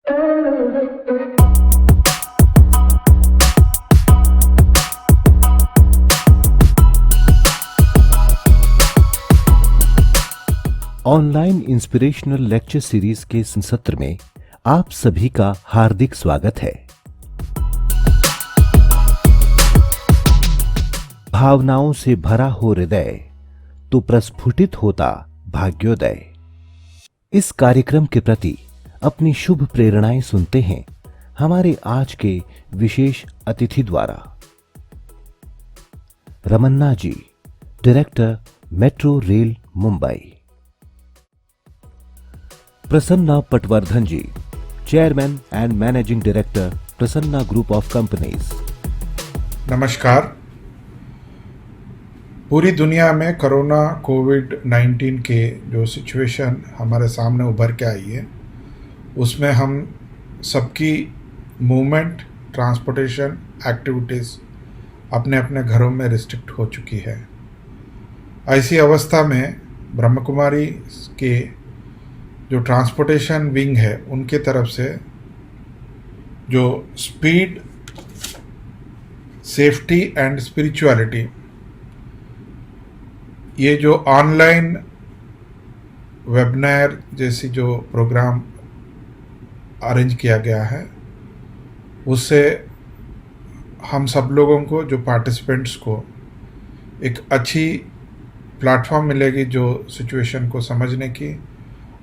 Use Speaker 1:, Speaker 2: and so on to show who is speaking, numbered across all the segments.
Speaker 1: Online inspirational lecture series के इस सत्र में आप सभी का हार्दिक स्वागत है। भावनाओं से भरा हो हृदय तो प्रस्फुटित होता भाग्योदय। इस कार्यक्रम के प्रति अपनी शुभ प्रेरणाएं सुनते हैं हमारे आज के विशेष अतिथि द्वारा। Ramanna ji, director, metro rail, Mumbai. Prasanna Patwardhan ji, chairman and managing director, Prasanna group of companies.
Speaker 2: नमस्कार। पूरी दुनिया में कोरोना कोविड-19 के जो सिचुएशन हमारे सामने उभर के आई है, उसमें हम सबकी मूवमेंट, ट्रांसपोर्टेशन, एक्टिविटीज़ अपने अपने घरों में रिस्ट्रिक्ट हो चुकी है। ऐसी अवस्था में ब्रह्म कुमारी के जो ट्रांसपोर्टेशन विंग है, उनके तरफ से जो स्पीड, सेफ्टी एंड स्पिरिचुअलिटी, ये जो ऑनलाइन वेबिनार जैसी जो प्रोग्राम अरेंज किया गया है, उससे हम सब लोगों को, जो पार्टिसिपेंट्स को, एक अच्छी प्लेटफॉर्म मिलेगी जो सिचुएशन को समझने की,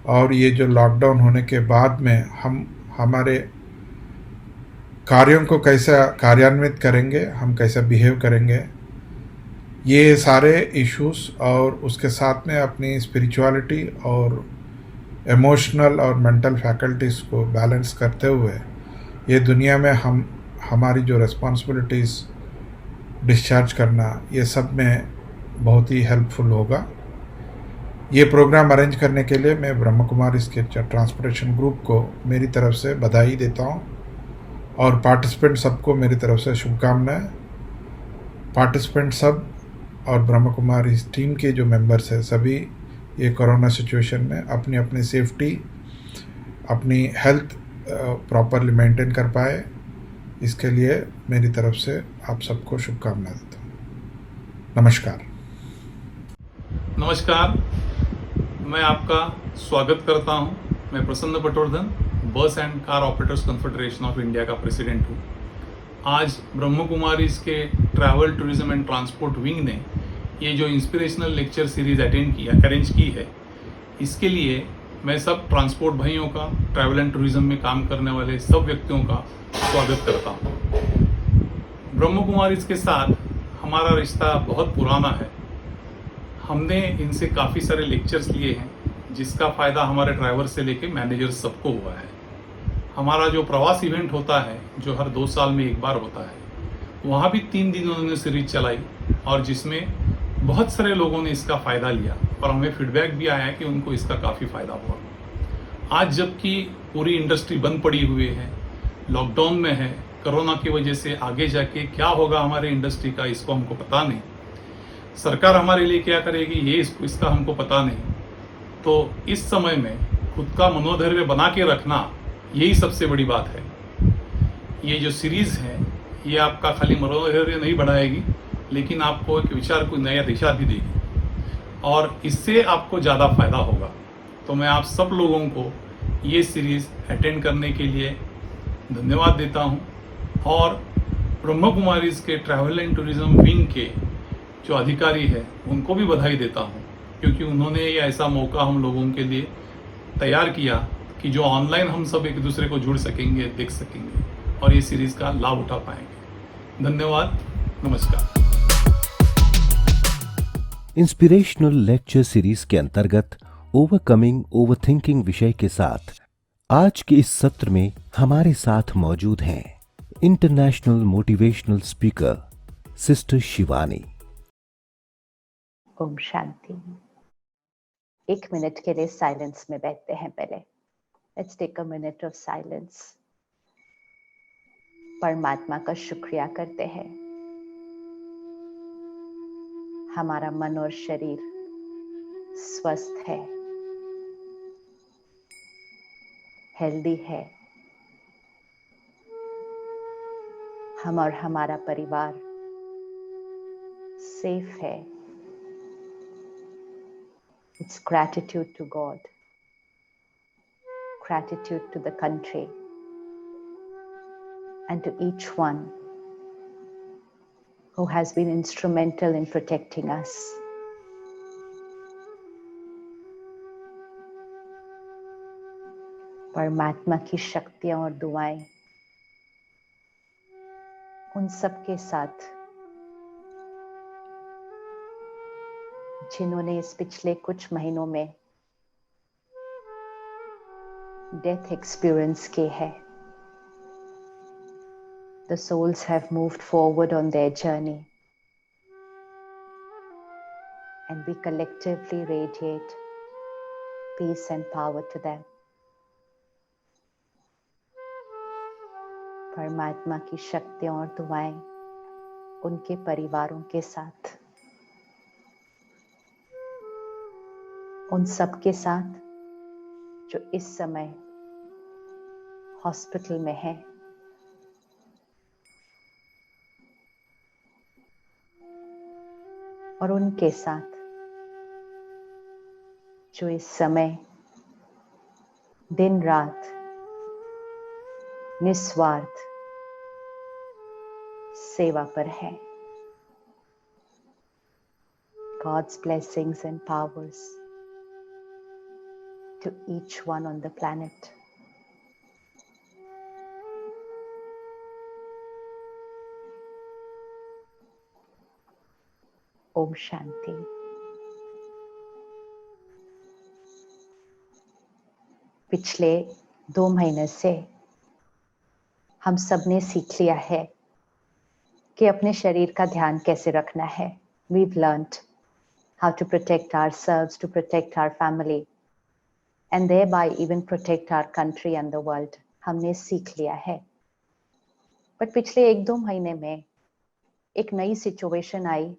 Speaker 2: और ये जो लॉकडाउन होने के बाद में हम हमारे कार्यों को कैसा कार्यान्वित करेंगे, हम कैसा बिहेव करेंगे, ये सारे इश्यूज, और उसके साथ में अपनी स्पिरिचुअलिटी और इमोशनल और मेंटल फैकल्टीज़ को बैलेंस करते हुए ये दुनिया में हम हमारी जो रिस्पॉन्सिबिलिटीज़ डिस्चार्ज करना, ये सब में बहुत ही हेल्पफुल होगा। ये प्रोग्राम अरेंज करने के लिए मैं ब्रह्म कुमारी के ट्रांसपोर्टेशन ग्रुप को मेरी तरफ से बधाई देता हूँ, और पार्टिसिपेंट सबको मेरी तरफ से शुभकामनाएं। पार्टिसिपेंट सब और ब्रह्म कुमारी टीम के जो मेंबर्स हैं, सभी ये कोरोना सिचुएशन में अपनी अपनी सेफ्टी, अपनी हेल्थ प्रॉपरली मेंटेन कर पाए, इसके लिए मेरी तरफ से आप सबको शुभकामनाएं देता हूँ। नमस्कार।
Speaker 3: नमस्कार, मैं आपका स्वागत करता हूं। मैं प्रसन्न पटवर्धन, बस and car operators confederation of India का प्रेसिडेंट हूं। आज ब्रह्म कुमारीज के travel, tourism and transport wing ने ये जो इंस्पिरेशनल लेक्चर सीरीज अरेंज की है, इसके लिए मैं सब ट्रांसपोर्ट भाइयों का, ट्रैवल एंड टूरिज्म में काम करने वाले सब व्यक्तियों का स्वागत करता हूं। ब्रह्म कुमारीज के साथ हमारा रिश्ता बहुत पुराना है। हमने इनसे काफ़ी सारे लेक्चर्स लिए हैं, जिसका फ़ायदा हमारे ड्राइवर से लेके मैनेजर सबको हुआ है। हमारा जो प्रवास इवेंट होता है, जो हर 2 साल में एक बार होता है, वहाँ भी 3 दिन उन्होंने सीरीज चलाई, और जिसमें बहुत सारे लोगों ने इसका फ़ायदा लिया, और हमें फीडबैक भी आया कि उनको इसका काफ़ी फ़ायदा हुआ। आज जबकि पूरी इंडस्ट्री बंद पड़ी हुई है, लॉकडाउन में है, कोरोना की वजह से आगे जाके क्या होगा हमारे इंडस्ट्री का, इसको हमको पता नहीं। सरकार हमारे लिए क्या करेगी, ये इसका हमको पता नहीं। तो इस समय में खुद का मनोधैर्य बना के रखना, यही सबसे बड़ी बात है। ये जो सीरीज़ है, ये आपका खाली मनोधैर्य नहीं बढ़ाएगी, लेकिन आपको एक विचार को नया दिशा भी देगी, और इससे आपको ज़्यादा फायदा होगा। तो मैं आप सब लोगों को ये सीरीज़ अटेंड करने के लिए धन्यवाद देता हूँ, और ब्रह्म कुमारीज के ट्रैवल एंड टूरिज्म विंग के जो अधिकारी है, उनको भी बधाई देता हूँ, क्योंकि उन्होंने ये ऐसा मौका हम लोगों के लिए तैयार किया कि जो ऑनलाइन हम सब एक दूसरे को जुड़ सकेंगे, देख सकेंगे, और ये सीरीज़ का लाभ उठा पाएंगे। धन्यवाद, नमस्कार।
Speaker 1: इंस्पिरेशनल लेक्चर सीरीज के अंतर्गत ओवरकमिंग ओवरथिंकिंग विषय के साथ आज के इस सत्र में हमारे साथ मौजूद हैं international motivational speaker sister Shivani.
Speaker 4: ओम शांति। 1 मिनट के लिए साइलेंस में बैठते हैं। पहले let's take a minute of silence. परमात्मा का शुक्रिया करते हैं। हमारा मन और शरीर स्वस्थ है, हेल्दी है, हम और हमारा परिवार सेफ है. It's gratitude to God, gratitude to the country, and to each one who has been instrumental in protecting us. परमात्मा की शक्तियां और दुआएं उन सब के साथ जिन्होंने इस पिछले कुछ महीनों में डेथ एक्सपीरियंस की है. The souls have moved forward on their journey, and we collectively radiate peace and power to them. परमात्मा की शक्तियां और दुआएं उनके परिवारों के साथ, उन सब के साथ जो इस समय हॉस्पिटल में है, और उनके साथ जो इस समय दिन रात निस्वार्थ सेवा पर है. God's blessings and powers to each one on the planet. Om Shanti. पिछले 2 महीने से हम सब ने सीख लिया है कि अपने शरीर का ध्यान कैसे रखना है. We've learned how to protect ourselves, to protect our family, and thereby even protect our country and the world. हमने सीख लिया है. बट पिछले 1-2 महीने में एक नई सिचुएशन आई.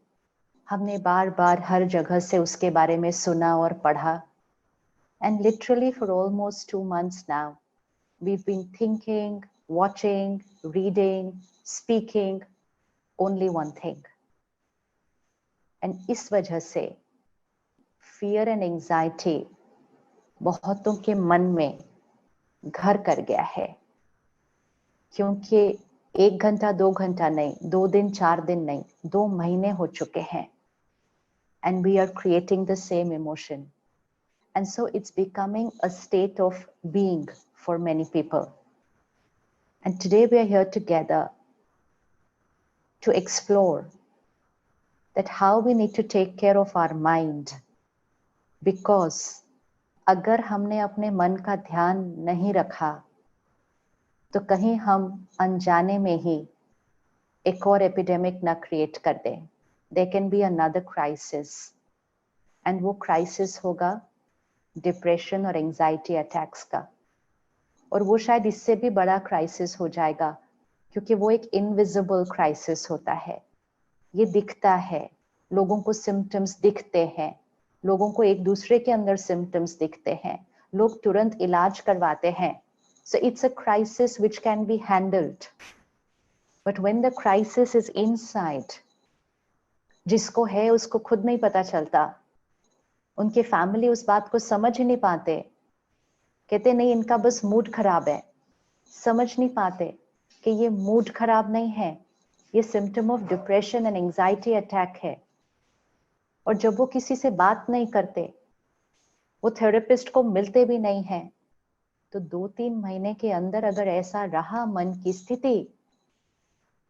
Speaker 4: हमने बार बार हर जगह से उसके बारे में सुना और पढ़ा. And literally for almost 2 months now, we've been thinking, watching, reading, speaking only one thing. And इस वजह से fear and anxiety बहुतों के मन में घर कर गया है. क्योंकि 1 घंटा 2 घंटा नहीं, 2 दिन 4 दिन नहीं, 2 महीने हो चुके हैं. And we are creating the same emotion. And so it's becoming a state of being for many people. And today we are here together to explore that how we need to take care of our mind. Because अगर हमने अपने मन का ध्यान नहीं रखा तो कहीं हम अनजाने में ही एक और एपिडेमिक ना क्रिएट कर दें. There can be another crisis. And वो crisis होगा डिप्रेशन और एंजाइटी अटैक्स का. और वो शायद इससे भी बड़ा क्राइसिस हो जाएगा क्योंकि वो एक इनविजिबल क्राइसिस होता है. ये दिखता है, लोगों को सिम्टम्स दिखते हैं, लोगों को एक दूसरे के अंदर सिम्टम्स दिखते हैं, लोग तुरंत इलाज करवाते हैं. So it's a crisis which can be handled. But when the crisis is inside, जिसको है उसको खुद नहीं पता चलता. उनके फैमिली उस बात को समझ ही नहीं पाते. कहते नहीं इनका बस मूड खराब है. समझ नहीं पाते कि ये मूड खराब नहीं है, ये symptom of depression and anxiety attack है. और जब वो किसी से बात नहीं करते, वो थेरेपिस्ट को मिलते भी नहीं हैं, तो 2-3 महीने के अंदर अगर ऐसा रहा मन की स्थिति,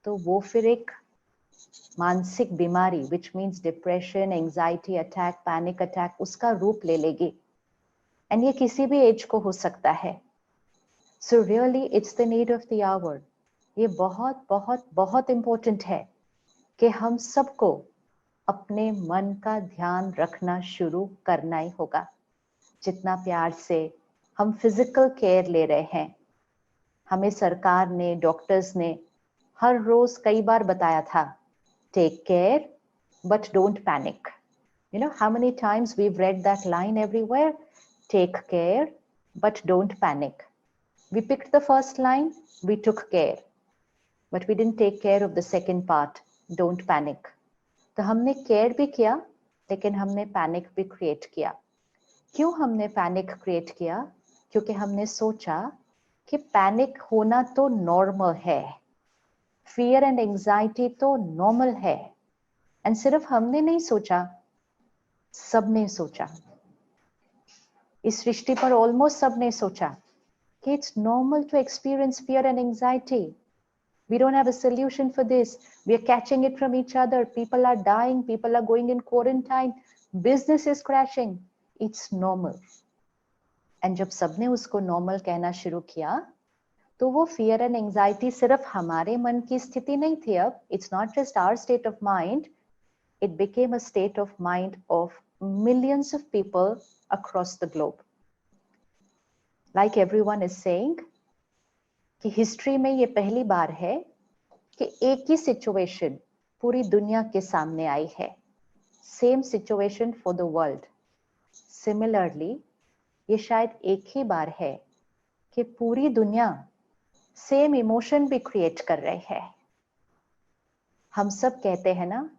Speaker 4: तो वो फिर एक मानसिक बीमारी which means depression, anxiety attack, panic attack, उसका रूप ले लेगी. एंड ये किसी भी एज को हो सकता है. So really it's the need of the hour. ये बहुत बहुत बहुत इंपॉर्टेंट है कि हम सबको अपने मन का ध्यान रखना शुरू करना ही होगा. जितना प्यार से हम फिजिकल केयर ले रहे हैं, हमें सरकार ने, डॉक्टर्स ने हर रोज कई बार बताया था, take care but don't panic. You know how many times we've read that line everywhere? Take care but don't panic. We picked the first line, we took care. But we didn't take care of the second part, don't panic. तो हमने care भी किया, लेकिन हमने panic भी create किया। क्यों हमने पैनिक क्रिएट किया? क्योंकि हमने सोचा कि पैनिक होना तो नॉर्मल है, फियर एंड एंजाइटी तो नॉर्मल है। एंड सिर्फ हमने नहीं सोचा, सबने सोचा। इस सृष्टि पर ऑलमोस्ट सबने सोचा कि it's normal to experience fear and anxiety. We don't have a solution for this. We are catching it from each other. People are dying. People are going in quarantine. Business is crashing. It's normal. And जब सबने उसको normal कहना शुरू किया, तो वो fear and anxiety सिर्फ हमारे मन की स्थिति नहीं थी अब. It's not just our state of mind. It became a state of mind of millions of people across the globe. Like everyone is saying, कि हिस्ट्री में ये पहली बार है कि एक ही सिचुएशन पूरी दुनिया के सामने आई है, same situation for the world. Similarly ये शायद एक ही बार है कि पूरी दुनिया सेम इमोशन भी क्रिएट कर रहे हैं। हम सब कहते हैं ना,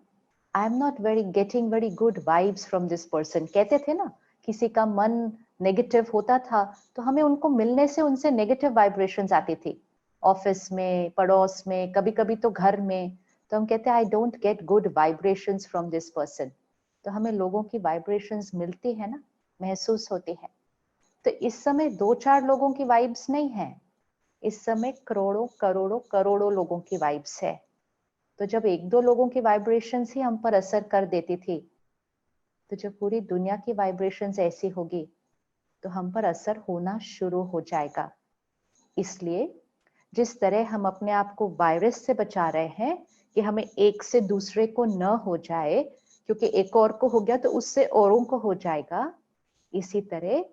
Speaker 4: I am not getting very good vibes from this person. कहते थे ना, किसी का मन नेगेटिव होता था तो हमें उनको मिलने से उनसे नेगेटिव वाइब्रेशंस आती थी, ऑफिस में, पड़ोस में, कभी कभी तो घर में। तो हम कहते हैं I don't get good vibrations from this person. तो हमें लोगों की वाइब्रेशंस मिलती है ना, महसूस होती है। तो इस समय 2-4 लोगों की वाइब्स नहीं है, इस समय करोड़ों करोड़ों करोड़ों लोगों की वाइब्स है। तो जब 1-2 लोगों की वाइब्रेशंस ही हम पर असर कर देती थी, तो जब पूरी दुनिया की वाइब्रेशंस ऐसी होगी तो हम पर असर होना शुरू हो जाएगा। इसलिए जिस तरह हम अपने आप को वायरस से बचा रहे हैं कि हमें एक से दूसरे को न हो जाए, क्योंकि एक और को हो गया तो उससे औरों को हो जाएगा, इसी तरह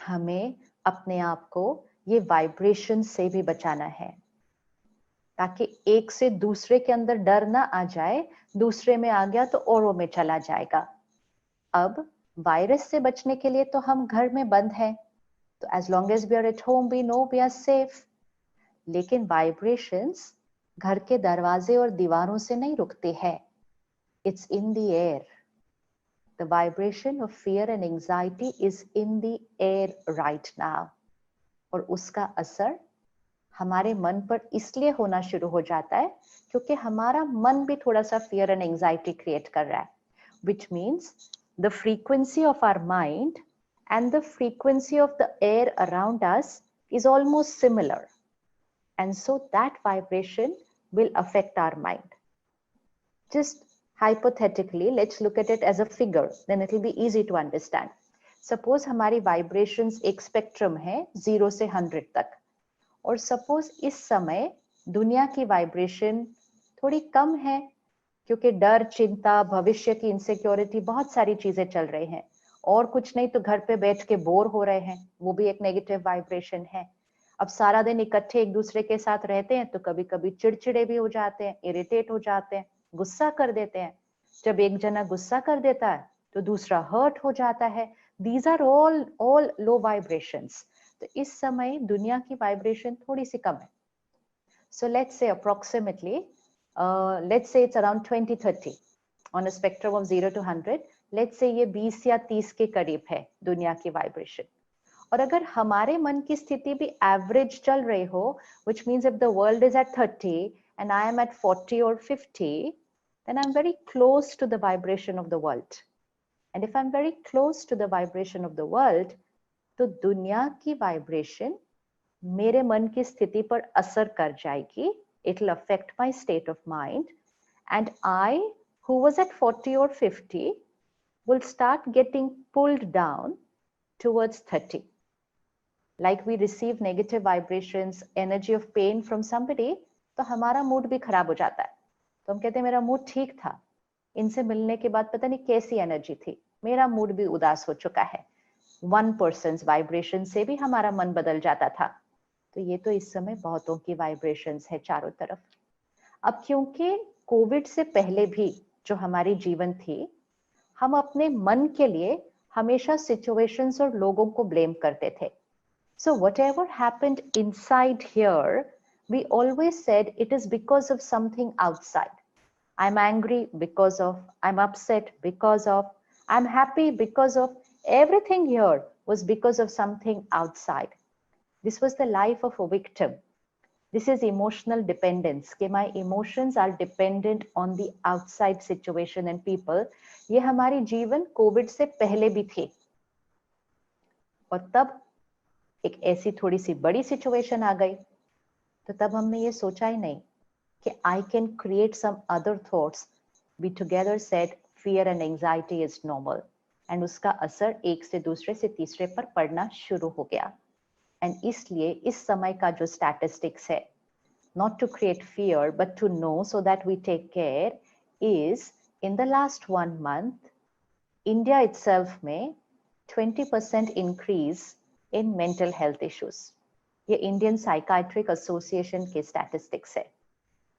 Speaker 4: हमें अपने आप को ये वाइब्रेशन से भी बचाना है, ताकि एक से दूसरे के अंदर डर ना आ जाए, दूसरे में आ गया तो औरों में चला जाएगा। अब वायरस से बचने के लिए तो हम घर में बंद हैं, तो as long as we are at home we know we are safe. लेकिन वाइब्रेशंस घर के दरवाजे और दीवारों से नहीं रुकते हैं, it's in the air. The vibration of fear and anxiety is in the air right now. और उसका असर हमारे मन पर इसलिए होना शुरू हो जाता है क्योंकि हमारा मन भी थोड़ा सा फियर एंड एंजाइटी क्रिएट कर रहा है, which means the frequency of our mind and the frequency of the air around us is almost similar, and so that vibration will affect our mind. Just hypothetically, let's look at it as a figure, then it will be easy to understand. Suppose हमारी vibrations एक spectrum है 0 से 100 तक, और suppose इस समय दुनिया की vibration थोड़ी कम है, क्योंकि डर, चिंता, भविष्य की इनसिक्योरिटी, बहुत सारी चीजें चल रही हैं, और कुछ नहीं तो घर पे बैठ के बोर हो रहे हैं, वो भी एक नेगेटिव वाइब्रेशन है। अब सारा दिन इकट्ठे एक दूसरे के साथ रहते हैं तो कभी कभी चिड़चिड़े भी हो जाते हैं, इरिटेट हो जाते हैं, गुस्सा कर देते हैं। जब एक जना गुस्सा कर देता है तो दूसरा हर्ट हो जाता है। These are all low vibrations. तो इस समय दुनिया की वाइब्रेशन थोड़ी सी कम है। So let's say approximately let's say it's around 20-30 on a spectrum of 0 to 100. Let's say ये 20 या 30 के करीब है दुनिया की वाइब्रेशन। और अगर हमारे मन की स्थिति भी एवरेज चल रही हो, which means if the world is at 30 and I am at 40 or 50, then I'm very close to the vibration of the world. And if I'm very close to the vibration of the world, तो दुनिया की vibration मेरे मन की स्थिति पर असर कर जाएगी। It will affect my state of mind, and I, who was at 40 or 50, will start getting pulled down towards 30. Like we receive negative vibrations, energy of pain from somebody, तो हमारा मूड भी खराब हो जाता है। तो हम कहते हैं मेरा मूड ठीक था, इनसे मिलने के बाद पता नहीं कैसी एनर्जी थी, मेरा मूड भी उदास हो चुका है। 1 person's वाइब्रेशन से भी हमारा मन बदल जाता था। तो ये तो इस समय बहुतों की वाइब्रेशंस है चारों तरफ। अब क्योंकि कोविड से पहले भी जो हमारी जीवन थी, हम अपने मन के लिए हमेशा सिचुएशंस और लोगों को ब्लेम करते थे। So whatever happened inside here We always said it is because of something outside. I'm angry because of, I'm upset because of, I'm happy because of, everything here was because of something outside. This was the life of a victim. This is emotional dependence, कि my emotions are dependent on the outside situation and people. ये हमारी जीवन Covid से पहले भी थे, और तब एक ऐसी थोड़ी सी बड़ी सिचुएशन आ गई, तो तब हमने ये सोचा ही नहीं कि I can create some other thoughts. We together said fear and anxiety is normal, and उसका असर एक से दूसरे से तीसरे पर पड़ना शुरू हो गया. And इसलिए इस समय का जो statistics है, not to create fear, but to know so that we take care, is in the last 1 month, India itself में 20% increase in mental health issues. ये Indian Psychiatric Association के statistics है,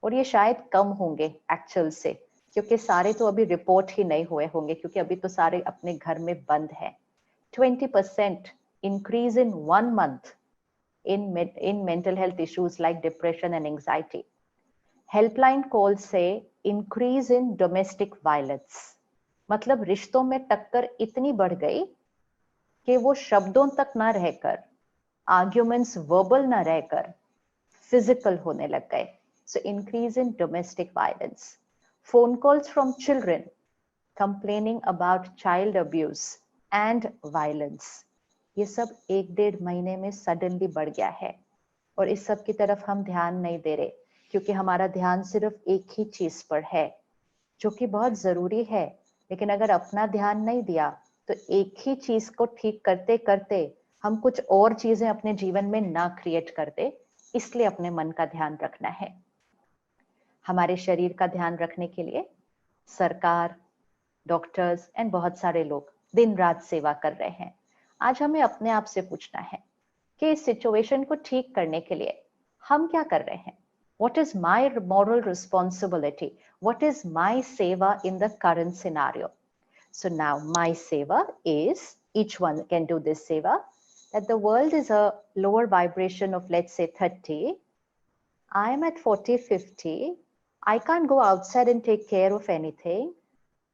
Speaker 4: और ये शायद कम होंगे actual से, क्योंकि सारे तो अभी रिपोर्ट ही नहीं हुए होंगे, क्योंकि अभी तो सारे अपने घर में बंद हैं. 20% increase in 1 month in mental health issues like depression and anxiety. Helpline calls say increase in domestic violence. मतलब रिश्तों में टक्कर इतनी बढ़ गई कि वो शब्दों तक ना रहकर, arguments verbal ना रहकर physical होने लग गए. So increase in domestic violence. Phone calls from children complaining about child abuse and violence. ये सब 1-1.5 महीने में सडनली बढ़ गया है, और इस सब की तरफ हम ध्यान नहीं दे रहे, क्योंकि हमारा ध्यान सिर्फ एक ही चीज पर है, जो कि बहुत जरूरी है. लेकिन अगर अपना ध्यान नहीं दिया तो एक ही चीज को ठीक करते करते हम कुछ और चीजें अपने जीवन में ना क्रिएट करते. इसलिए अपने मन का ध्यान रखना है. हमारे शरीर का ध्यान रखने के लिए सरकार, डॉक्टर्स एंड बहुत सारे लोग दिन रात सेवा कर रहे हैं. आज हमें अपने आप से पूछना है कि इस सिचुएशन को ठीक करने के लिए हम क्या कर रहे हैं. What is my moral responsibility? What is my seva in the current scenario? So now my seva is, each one can do this seva, that the world is a lower vibration of, let's say, 30. I am at 40, 50. I can't go outside and take care of anything.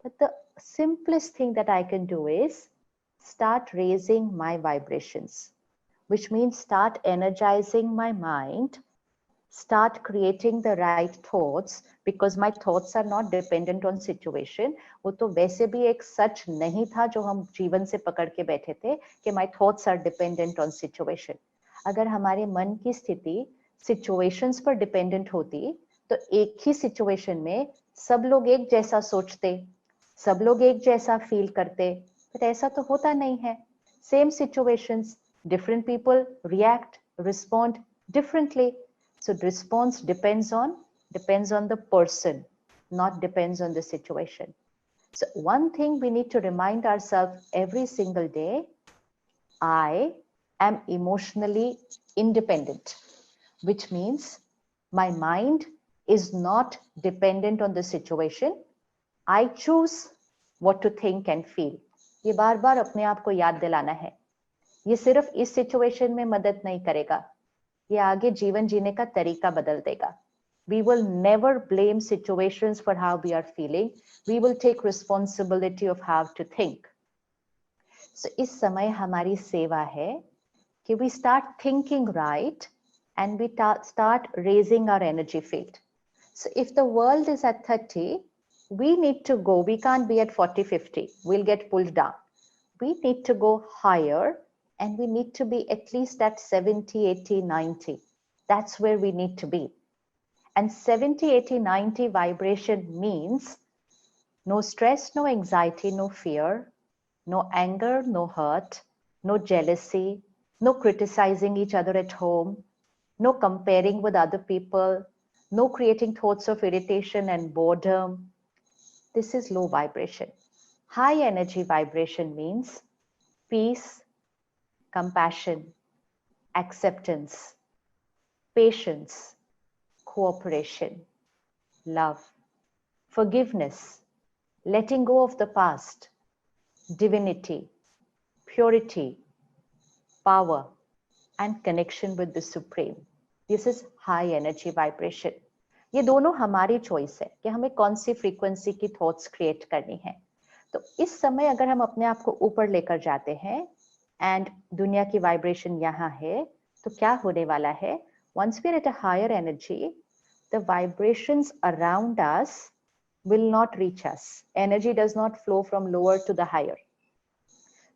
Speaker 4: But the simplest thing that I can do is start raising my vibrations, which means start energizing my mind, start creating the right thoughts, because my thoughts are not dependent on situation. वो तो वैसे भी एक सच नहीं था जो हम जीवन से पकड़ के बैठे थे कि my thoughts are dependent on situation. अगर हमारे मन की स्थिति situations पर dependent होती तो एक ही situation में सब लोग एक जैसा सोचते, सब लोग एक जैसा फील करते, but ऐसा तो होता नहीं है. Same situations, different people react, respond differently. So response depends on the person, not depends on the situation. So one thing we need to remind ourselves every single day, I am emotionally independent, which means my mind is not dependent on the situation. I choose what to think and feel. ये बार बार अपने आप को याद दिलाना है. ये सिर्फ इस सिचुएशन में मदद नहीं करेगा, ये आगे जीवन जीने का तरीका बदल देगा. We will never blame situations for how we are feeling. We will take responsibility of how to think. So इस समय हमारी सेवा है कि we start thinking right and we start raising our energy field. So if the world is at 30, we need to go, we can't be at 40, 50. We'll get pulled down. We need to go higher, and we need to be at least at 70, 80, 90. That's where we need to be. And 70, 80, 90 vibration means no stress, no anxiety, no fear, no anger, no hurt, no jealousy, no criticizing each other at home, no comparing with other people, no creating thoughts of irritation and boredom. This is low vibration. High energy vibration means peace, compassion, acceptance, patience, cooperation, love, forgiveness, letting go of the past, divinity, purity, power, and connection with the Supreme. This is high energy vibration. ये दोनों हमारी choice है कि हमें कौन सी frequency की thoughts create करनी है। तो इस समय अगर हम अपने आप को ऊपर लेकर जाते हैं एंड दुनिया की वाइब्रेशन यहाँ है, तो क्या होने वाला है, once we are at a higher energy, the vibrations around us will not reach us. Energy does not flow from lower to the higher.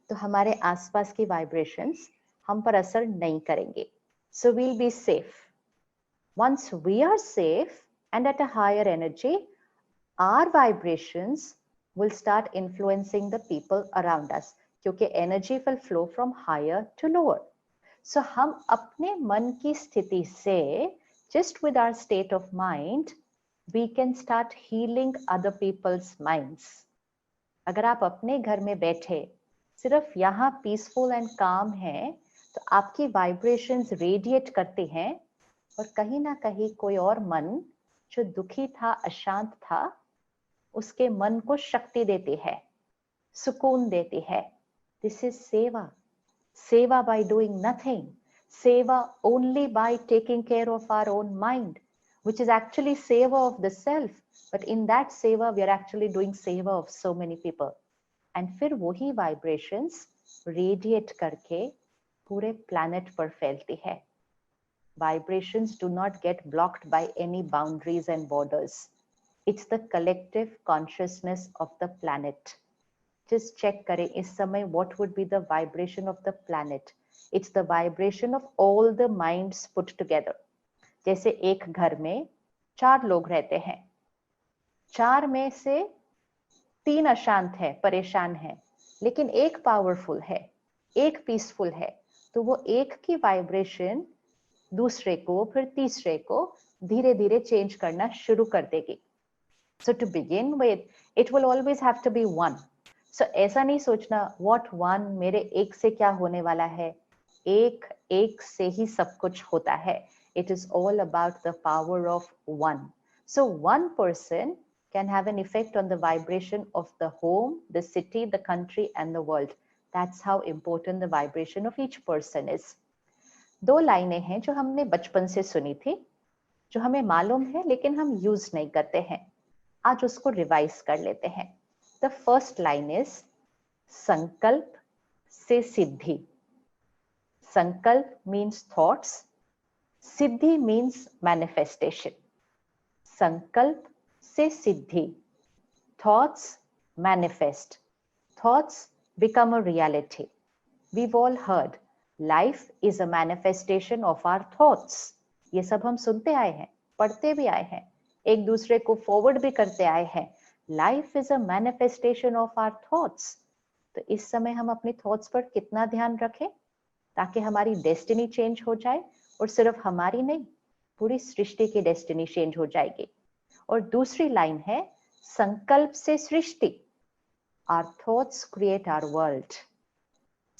Speaker 4: तो हमारे आसपास की वाइब्रेशंस हम पर असर नहीं करेंगे. So we'll be safe. Once we are safe and at a higher energy, our vibrations will start influencing the people around us, क्योंकि energy will flow from higher to lower. So हम अपने मन की स्थिति से, just with our state of mind, we can start healing other people's minds. अगर आप अपने घर में बैठे सिर्फ यहाँ पीसफुल एंड काम है, तो आपकी वाइब्रेशंस रेडिएट करती हैं और कहीं ना कहीं कोई और मन जो दुखी था, अशांत था, उसके मन को शक्ति देती है, सुकून देती है. दिस इज सेवा. Seva by doing nothing. Seva only by taking care of our own mind, which is actually seva of the self. But in that seva, we are actually doing seva of so many people. And फिर वही vibrations radiate करके पूरे planet पर फैलती है. Vibrations do not get blocked by any boundaries and borders. It's the collective consciousness of the planet. Just check करें इस समय what would be the vibration of the planet. It's the vibration of all the minds put together. जैसे एक घर में 4 लोग रहते हैं, 4 में से 3 अशांत है, परेशान है, लेकिन एक पावरफुल है, एक पीसफुल है, तो वो एक की वाइब्रेशन दूसरे को, फिर तीसरे को धीरे धीरे चेंज करना शुरू कर देगी. So to begin with, it will always have to be one. So ऐसा नहीं सोचना what one, मेरे एक से क्या होने वाला है. एक से ही सब कुछ होता है. It is all about the power of one. So one person can have an effect on the vibration of the home, the city, the country and the world. That's how important the vibration of each person is. 2 लाइनें हैं जो हमने बचपन से सुनी थी, जो हमें मालूम है लेकिन हम यूज नहीं करते हैं. आज उसको रिवाइज कर लेते हैं. The first line is संकल्प से सिद्धि. संकल्प means thoughts. सिद्धि means manifestation. संकल्प से सिद्धि. Thoughts manifest. Thoughts become a reality. We've all heard life is a manifestation of our thoughts. ये सब हम सुनते आए हैं, पढ़ते भी आए हैं, एक दूसरे को फॉरवर्ड भी करते आए हैं. Life is a manifestation of our thoughts. तो इस समय हम अपनी थॉट्स पर कितना ध्यान रखें ताकि हमारी डेस्टिनी चेंज हो जाए, और सिर्फ हमारी नहीं, पूरी सृष्टि की डेस्टिनी चेंज हो जाएगी. और दूसरी लाइन है संकल्प से सृष्टि. Our thoughts create our world.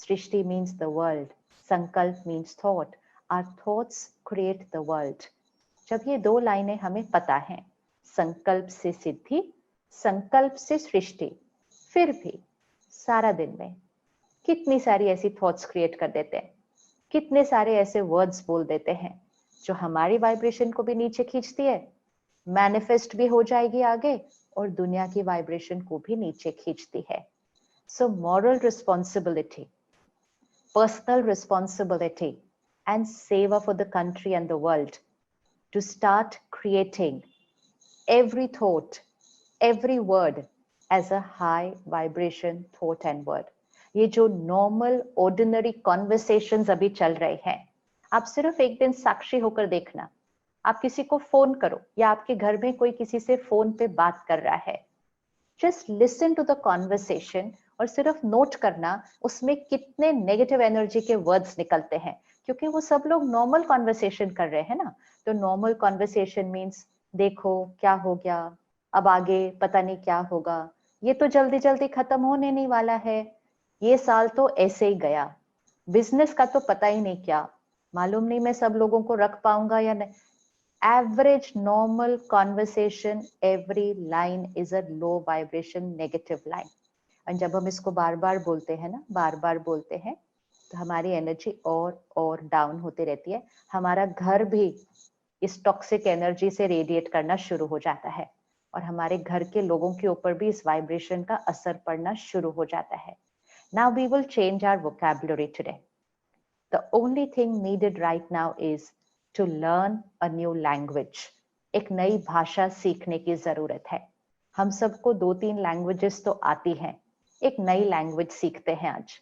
Speaker 4: Srishti means the world. संकल्प means thought. Our thoughts create the world. जब ये 2 लाइनें हमें पता हैं, संकल्प से सिद्धि, संकल्प से सृष्टि, फिर भी सारा दिन में कितनी सारी ऐसी थॉट्स क्रिएट कर देते हैं, कितने सारे ऐसे वर्ड्स बोल देते हैं जो हमारी वाइब्रेशन को भी नीचे खींचती है, मैनिफेस्ट भी हो जाएगी आगे और दुनिया की वाइब्रेशन को भी नीचे खींचती है. So moral responsibility, personal responsibility and seva for the country and the world to start creating every thought, every word as a high vibration thought and word. ये जो नॉर्मल ऑर्डिनरी कॉन्वर्सेशंस अभी चल रहे हैं, आप सिर्फ एक दिन साक्षी होकर देखना. आप किसी को फोन करो या आपके घर में कोई किसी से फोन पे बात कर रहा है, just listen to the conversation और सिर्फ नोट करना उसमें कितने नेगेटिव एनर्जी के वर्ड्स निकलते हैं, क्योंकि वो सब लोग नॉर्मल कॉन्वर्सेशन कर रहे हैं ना. तो नॉर्मल कॉन्वर्सेशन मीन्स देखो क्या हो गया, अब आगे पता नहीं क्या होगा, ये तो जल्दी जल्दी खत्म होने नहीं वाला है, ये साल तो ऐसे ही गया, बिजनेस का तो पता ही नहीं क्या, मालूम नहीं मैं सब लोगों को रख पाऊंगा या नहीं. Average normal conversation, every line is a low vibration negative line. और जब हम इसको बार बार बोलते हैं ना, बार बार बोलते हैं, तो हमारी एनर्जी और डाउन होती रहती है, हमारा घर भी इस टॉक्सिक एनर्जी से रेडिएट करना शुरू हो जाता है और हमारे घर के लोगों के ऊपर भी इस वाइब्रेशन का असर पड़ना शुरू हो जाता है. Now we will change our vocabulary today. The only thing needed right now is to learn a new language. एक नई भाषा सीखने की जरूरत है. हम सबको 2-3 लैंग्वेजेस तो आती हैं. एक नई लैंग्वेज सीखते हैं आज.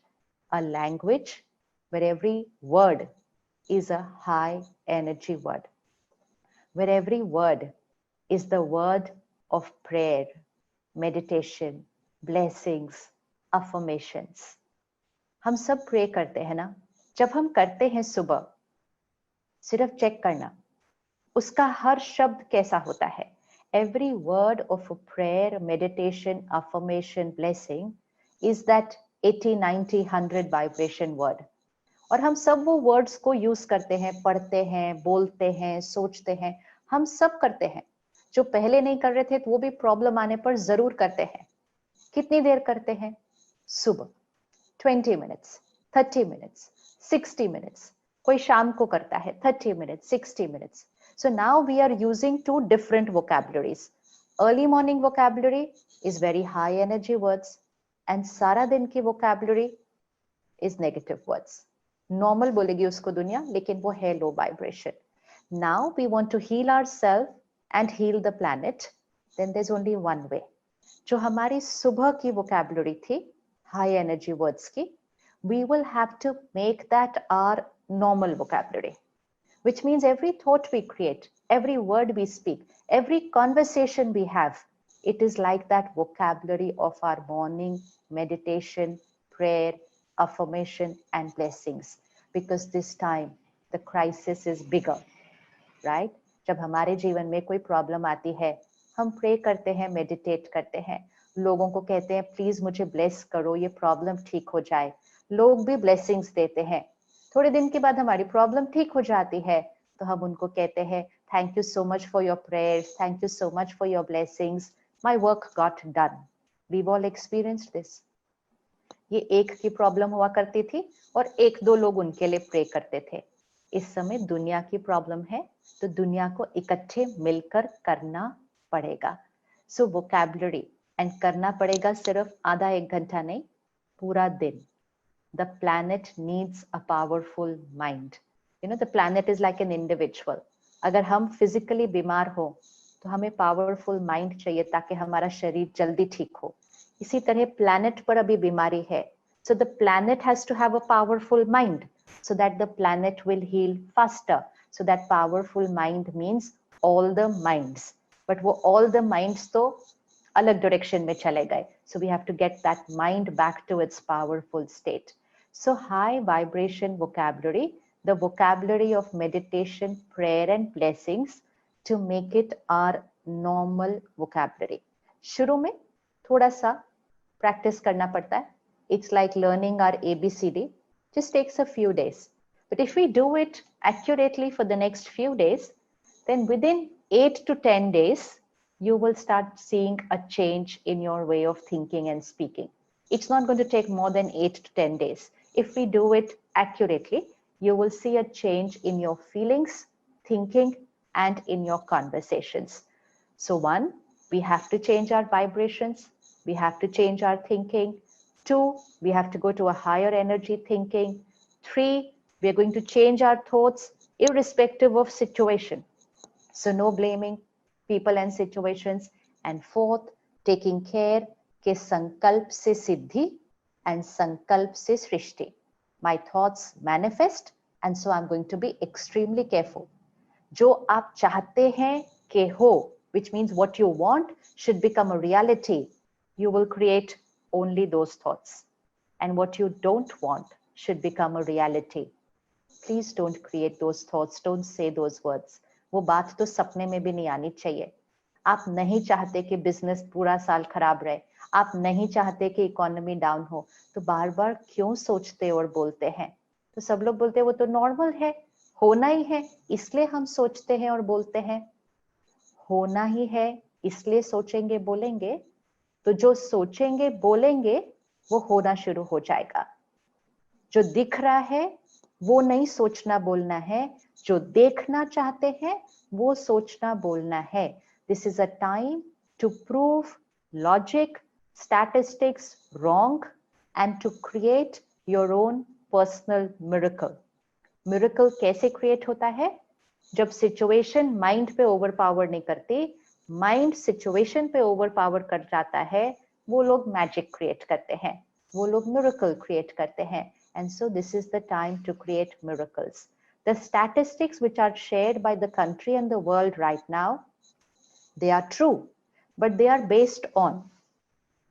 Speaker 4: A language where every word is a high energy word. Where every word is the word of prayer, meditation, blessings, affirmations. हम सब प्रे करते हैं ना. जब हम करते हैं सुबह, सिर्फ चेक करना उसका हर शब्द कैसा होता है. Every word of a prayer, meditation, affirmation, blessing is that 80, 90, 100 vibration word. और हम सब वो वर्ड्स को यूज करते हैं, पढ़ते हैं, बोलते हैं, सोचते हैं. हम सब करते हैं. जो पहले नहीं कर रहे थे तो वो भी प्रॉब्लम आने पर जरूर करते हैं. कितनी देर करते हैं? सुबह 20 minutes, 30 minutes, 60 minutes. कोई शाम को करता है 30 minutes, 60 minutes. So now we are using two different vocabularies. Early morning vocabulary is very high energy words and सारा दिन की vocabulary is negative words. Normal बोलेगी उसको दुनिया, लेकिन वो है low vibration. Now we want to heal ourselves and heal the planet. Then there's only one way. जो हमारी सुबह की vocabulary थी, high energy words की, we will have to make that our normal vocabulary, which means every thought we create, every word we speak, every conversation we have, it is like that vocabulary of our morning meditation, prayer, affirmation and blessings, because this time the crisis is bigger, right? जब हमारे जीवन में कोई problem आती है, हम pray करते हैं, मेडिटेट करते हैं, लोगों को कहते हैं प्लीज मुझे ब्लेस करो, ये प्रॉब्लम ठीक हो जाए. लोग भी ब्लेसिंग्स देते हैं. थोड़े दिन के बाद हमारी प्रॉब्लम ठीक हो जाती है तो हम उनको कहते हैं thank you so much for your prayers, thank you so much for your blessings, my work got done. We all experienced this. ये एक की प्रॉब्लम हुआ करती थी और 1-2 लोग उनके लिए प्रे करते थे. इस समय दुनिया की प्रॉब्लम है तो दुनिया को इकट्ठे मिलकर करना पड़ेगा. सो वोकैबुलरी एंड करना पड़ेगा सिर्फ आधा 1 घंटा नहीं, पूरा दिन. The planet needs a powerful mind. You know, the planet is like an individual. अगर हम physically बीमार हो तो हमें powerful mind चाहिए ताकि हमारा शरीर जल्दी ठीक हो. इसी तरह planet पर अभी बीमारी है. So the planet has to have a powerful mind so that the planet will heal faster. So that powerful mind means all the minds. But वो all the minds तो अलग डायरेक्शन में चले गए. So we have to get that mind back to its powerful state. So high vibration vocabulary, the vocabulary of meditation, prayer and blessings to make it our normal vocabulary. शुरू में थोड़ा सा practice करना पड़ता है. It's like learning our ABCD. Just takes a few days. But if we do it accurately for the next few days, then within 8 to 10 days, you will start seeing a change in your way of thinking and speaking. It's not going to take more than 8 to 10 days. If we do it accurately, you will see a change in your feelings, thinking, and in your conversations. So 1, we have to change our vibrations. We have to change our thinking. 2, we have to go to a higher energy thinking. 3, we are going to change our thoughts irrespective of situation. So no blaming people and situations. And 4th, taking care के संकल्प से सिद्धि and संकल्प से सृष्टि. My thoughts manifest and so I'm going to be extremely careful. जो आप चाहते हैं कि हो, which means what you want should become a reality, you will create only those thoughts. And what you don't want should become a reality. Please don't create those thoughts, don't say those words. वो बात तो सपने में भी नहीं आनी चाहिए. आप नहीं चाहते कि बिजनेस पूरा साल खराब रहे, आप नहीं चाहते कि इकोनॉमी डाउन हो, तो बार बार क्यों सोचते और बोलते हैं? तो सब लोग बोलते हैं वो तो नॉर्मल है, होना ही है, इसलिए हम सोचते हैं और बोलते हैं. होना ही है इसलिए सोचेंगे बोलेंगे, तो जो सोचेंगे बोलेंगे वो होना शुरू हो जाएगा. जो दिख रहा है वो नहीं सोचना बोलना है, जो देखना चाहते हैं वो सोचना बोलना है. This is a time to prove logic, statistics wrong and to create your own personal miracle. Miracle कैसे create होता है? जब सिचुएशन माइंड पे ओवर पावर नहीं करती, माइंड सिचुएशन पे ओवर पावर कर जाता है, वो लोग मैजिक क्रिएट करते हैं, वो लोग मिरेकल क्रिएट करते हैं. And so this is the time to create miracles. The statistics which are shared by the country and the world right now, they are true, but they are based on,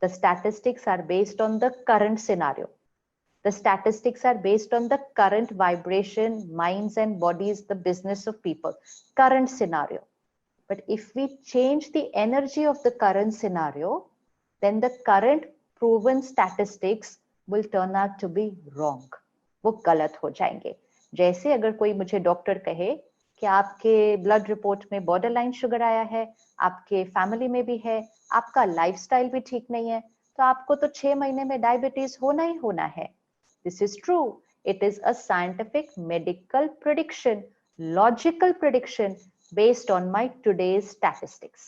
Speaker 4: the statistics are based on the current scenario. The statistics are based on the current vibration, minds and bodies, the business of people, current scenario. But if we change the energy of the current scenario, then the current proven statistics will turn out to be wrong. वो गलत हो जाएंगे. जैसे अगर कोई मुझे doctor कहे कि आपके ब्लड रिपोर्ट में बॉर्डरलाइन शुगर आया है, आपके फैमिली में भी है, आपका लाइफस्टाइल भी ठीक नहीं है, तो आपको तो 6 महीने में डायबिटीज होना ही होना है. This is true. It is a scientific medical prediction, logical prediction based on my today's statistics.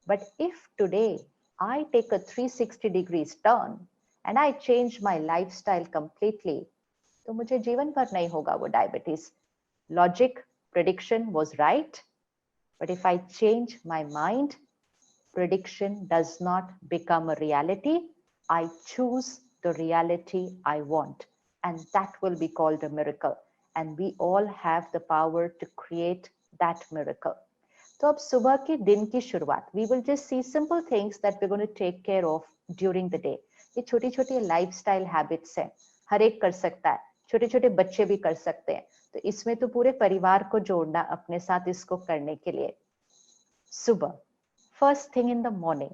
Speaker 4: But if today I take a 360 degrees turn and I change my lifestyle completely, तो मुझे जीवन भर नहीं होगा वो diabetes. Logic prediction was right, but if I change my mind, prediction does not become a reality. I choose the reality I want. And that will be called a miracle. And we all have the power to create that miracle. तो अब सुबह के दिन की शुरुआत, we will just see simple things that we're going to take care of during the day. ये छोटी छोटी लाइफस्टाइल हैबिट्स हैं, हर एक कर सकता है, छोटे छोटे बच्चे भी कर सकते हैं. तो इसमें तो पूरे परिवार को जोड़ना अपने साथ इसको करने के लिए. सुबह, first thing in the morning,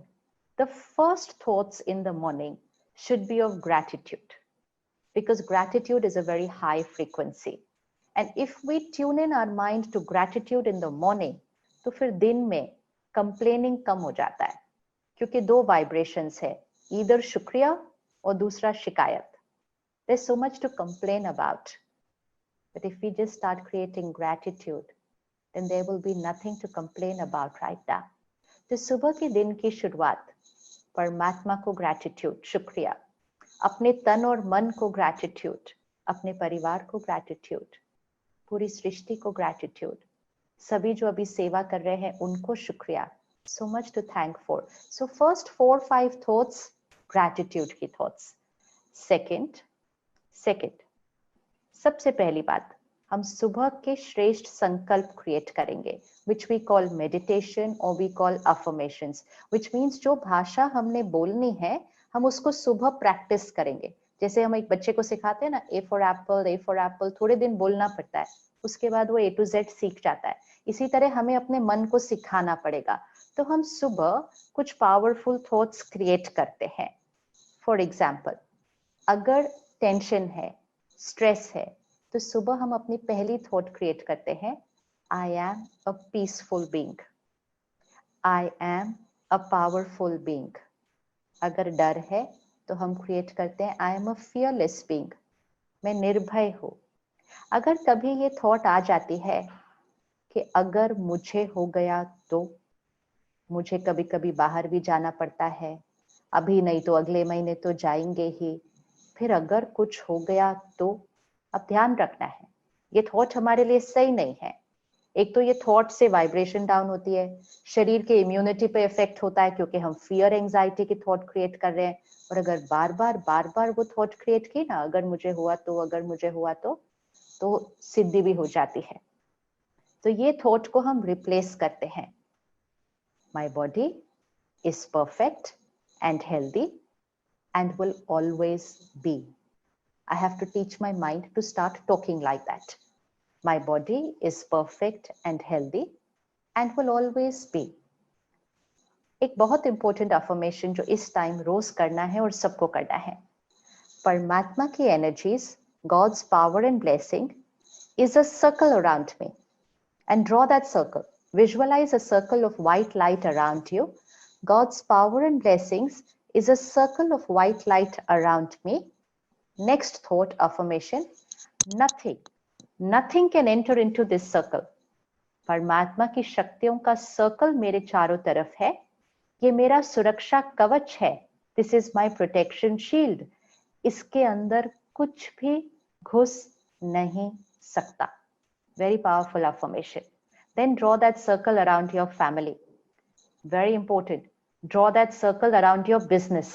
Speaker 4: the first thoughts in the morning should be of gratitude. Because gratitude is a very high frequency. And if we tune in our mind to gratitude in the morning, तो फिर दिन में complaining कम हो जाता है, क्योंकि 2 vibrations है, either शुक्रिया और दूसरा शिकायत. There's so much to complain about. But if we just start creating gratitude, then there will be nothing to complain about right now. तो सुबह के दिन की शुरुआत परमात्मा को gratitude, शुक्रिया, अपने तन और मन को ग्रैटिट्यूड, अपने परिवार को ग्रैटिट्यूड, पूरी सृष्टि को ग्रैटिट्यूड, सभी जो अभी सेवा कर रहे हैं उनको शुक्रिया. So much to thank for. So first 4-5 thoughts, gratitude की thoughts. Second, सबसे पहली बात, हम सुबह के श्रेष्ठ संकल्प क्रिएट करेंगे, which we call meditation or we call affirmations, which means जो भाषा हमने बोलनी है हम उसको सुबह प्रैक्टिस करेंगे. जैसे हम एक बच्चे को सिखाते हैं ना, A for apple, थोड़े दिन बोलना पड़ता है, उसके बाद वो A to Z सीख जाता है. इसी तरह हमें अपने मन को सिखाना पड़ेगा. तो हम सुबह कुछ पावरफुल थॉट्स क्रिएट करते हैं. फॉर एग्जाम्पल, अगर टेंशन है, स्ट्रेस है, तो सुबह हम अपनी पहली थॉट क्रिएट करते हैं, I am a peaceful being, I am a powerful being. अगर डर है तो हम क्रिएट करते हैं, I am a fearless being, मैं निर्भय हूँ. अगर कभी ये थॉट आ जाती है कि अगर मुझे हो गया तो, मुझे कभी कभी बाहर भी जाना पड़ता है, अभी नहीं तो अगले महीने तो जाएंगे ही, फिर अगर कुछ हो गया तो, अब ध्यान रखना है ये थॉट हमारे लिए सही नहीं है. एक तो ये थॉट से वाइब्रेशन डाउन होती है, शरीर के इम्यूनिटी पे इफेक्ट होता है क्योंकि हम फियर एंजाइटी की थॉट क्रिएट कर रहे हैं. और अगर बार बार वो थॉट क्रिएट की ना, अगर मुझे हुआ तो सिद्धि भी हो जाती है. तो ये थॉट को हम रिप्लेस करते हैं, my body is perfect and healthy and will always be. I have to teach my mind to start talking like that. My body is perfect and healthy and will always be. एक बहुत important affirmation जो इस time रोज करना है और सबको करना है, परमात्मा की energies, God's power and blessing is a circle around me, and draw that circle. Visualize a circle of white light around you. God's power and blessings is a circle of white light around me. Next thought affirmation, nothing can enter into this circle. परमात्मा की शक्तियों का circle मेरे चारों तरफ है, ये मेरा सुरक्षा कवच है, this is my protection shield, इसके अंदर कुछ भी घुस नहीं सकता. Very powerful affirmation. Then draw that circle around your family. Very important. Draw that circle around your business.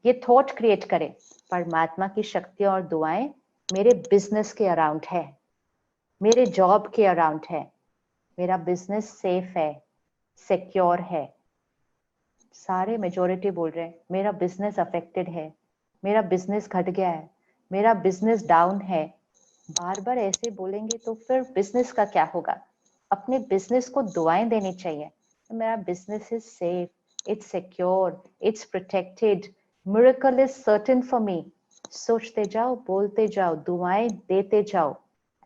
Speaker 4: ये थॉट क्रिएट करें, परमात्मा की शक्तियां और दुआएं मेरे बिजनेस के अराउंड है, मेरे जॉब के अराउंड है, मेरा बिजनेस सेफ है, सिक्योर है. सारे मेजोरिटी बोल रहे हैं मेरा बिजनेस अफेक्टेड है, मेरा बिजनेस घट गया है, मेरा बिजनेस डाउन है. बार बार ऐसे बोलेंगे तो फिर बिजनेस का क्या होगा? अपने बिजनेस को दुआएं देनी चाहिए. मेरा business is safe, it's secure, it's protected, miracle is certain for me. सोचते जाओ, बोलते जाओ, दुआएं देते जाओ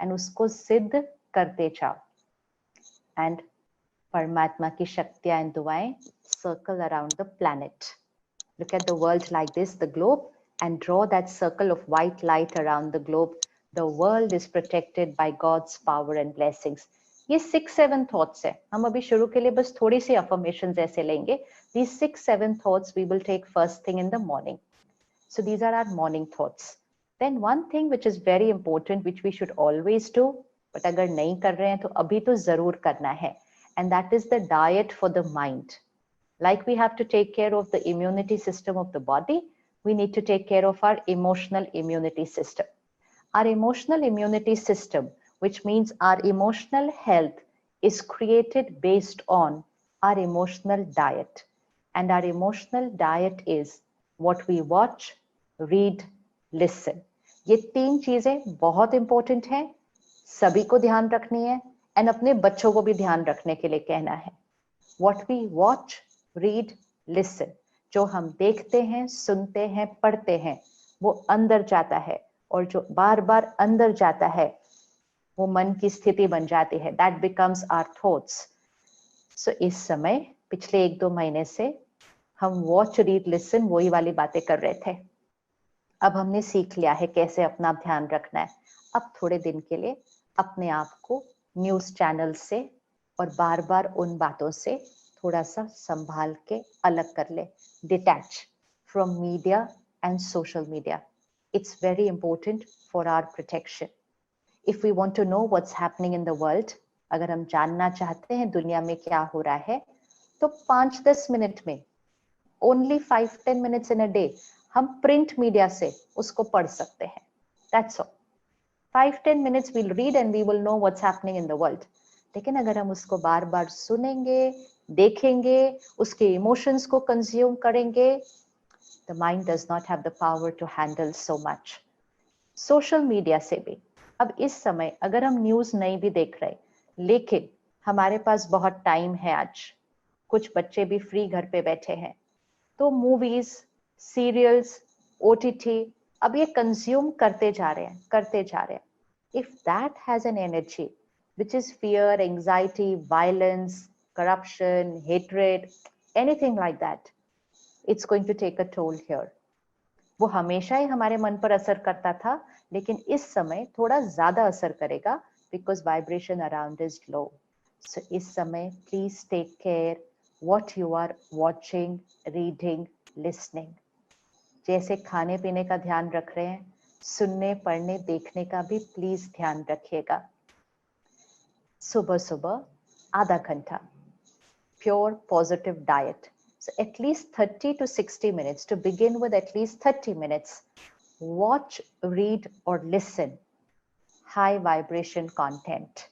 Speaker 4: एंड उसको सिद्ध करते जाओ. एंड परमात्मा की शक्तियां एंड दुआएं circle around the planet. Look at the world like this, the globe, and draw that circle of white light around the globe. The world is protected by God's power and blessings. ये 6-7 thoughts है. हम अभी शुरू के लिए बस थोड़ी सी affirmations ऐसे लेंगे. These 6-7 thoughts we will take first thing in the morning. So these are our morning thoughts. Then one thing which is very important, which we should always do, but अगर नहीं कर रहे हैं तो अभी तो जरूर करना है, and that is the diet for the mind. Like we have to take care of the immunity system of the body, we need to take care of our emotional immunity system. Our emotional immunity system, which means our emotional health, is created based on our emotional diet. And our emotional diet is what we watch, read, listen. ये 3 चीजें बहुत important हैं, सभी को ध्यान रखनी है, and अपने बच्चों को भी ध्यान रखने के लिए कहना है. What we watch, read, listen. जो हम देखते हैं, सुनते हैं, पढ़ते हैं, वो अंदर जाता है, और जो बार बार अंदर जाता है वो मन की स्थिति बन जाती है. That becomes our thoughts. So इस समय पिछले 1-2 महीने से हम वॉच, रीड, लिसन वही वाली बातें कर रहे थे. अब हमने सीख लिया है कैसे अपना ध्यान रखना है. अब थोड़े दिन के लिए अपने आप को न्यूज चैनल से और बार बार उन बातों से थोड़ा सा संभाल के अलग कर ले. Detach from media and social media. It's very important for our protection. If we want to know what's happening in the world, अगर हम जानना चाहते हैं दुनिया में क्या हो रहा है, तो 5-10 मिनट में, only 5-10 minutes in a day, हम प्रिंट मीडिया से उसको पढ़ सकते हैं. That's all. 5-10 minutes we'll read and we will know what's happening in the world. लेकिन अगर हम उसको बार बार सुनेंगे, देखेंगे, उसके इमोशंस को कंज्यूम करेंगे, the mind does not have the power to handle so much. Social media से भी अब इस समय अगर हम न्यूज नहीं भी देख रहे, लेकिन हमारे पास बहुत टाइम है, आज कुछ बच्चे भी फ्री घर पे बैठे हैं, तो मूवीज, सीरियल्स, ओटीटी अब ये कंज्यूम करते जा रहे हैं. If that has an energy which is fear, anxiety, violence, corruption, hatred, anything like that, it's going to take a toll here. वो हमेशा ही हमारे मन पर असर करता था, लेकिन इस समय थोड़ा ज्यादा असर करेगा because vibration around is low. So इस समय please take care what you are watching, reading, listening. जैसे खाने पीने का ध्यान रख रहे हैं, सुनने, पढ़ने, देखने का भी प्लीज ध्यान रखिएगा. सुबह सुबह आधा घंटा pure positive diet. So at least 30 to 60 minutes, to begin with at least 30 minutes, watch, read or listen high vibration content.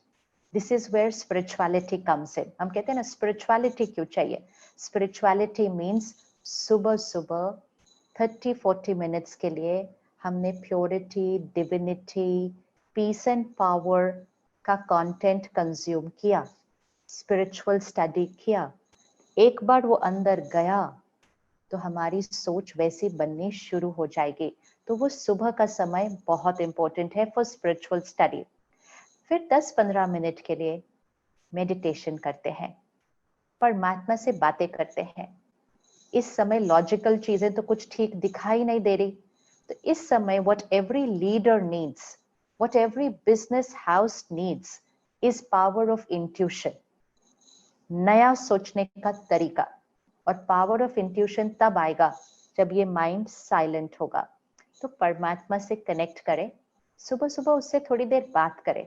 Speaker 4: This is where spirituality comes in. हम कहते हैं ना spirituality क्यों चाहिए? Spirituality means सुबह सुबह 30-40 मिनट्स के लिए हमने purity, divinity, peace and power का कंटेंट कंज्यूम किया, स्पिरिचुअल स्टडी किया. एक बार वो अंदर गया तो हमारी सोच वैसी बननी शुरू हो जाएगी. तो वो सुबह का समय बहुत इंपॉर्टेंट है फॉर स्पिरिचुअल स्टडी. फिर 10-15 मिनट के लिए मेडिटेशन करते हैं, परमात्मा से बातें करते हैं. इस समय लॉजिकल चीजें तो कुछ ठीक दिखाई नहीं दे रही, तो इस समय what every leader needs, what every business house needs is power of intuition, नया सोचने का तरीका। और पावर ऑफ इंट्यूशन तब आएगा जब ये माइंड साइलेंट होगा। तो परमात्मा से कनेक्ट करें, सुबह सुबह उससे थोड़ी देर बात करें,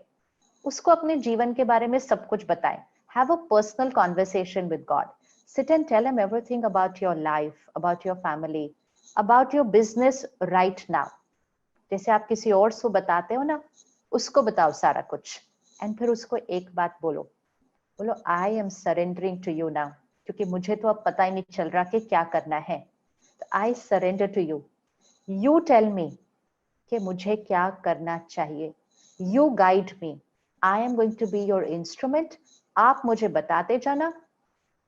Speaker 4: उसको अपने जीवन के बारे में सब कुछ बताएं। Have a personal conversation with God, sit and tell him everything about your life, about your family, about your business right now. जैसे आप किसी और को बताते हो ना, उसको बताओ सारा कुछ। एंड फिर उसको एक बात बोलो, बोलो I am surrendering to you now, क्योंकि मुझे तो अब पता ही नहीं चल रहा कि क्या करना है। तो I surrender to you, you tell me कि मुझे क्या करना चाहिए, you guide me, I am going to be your instrument, आप मुझे बताते जाना,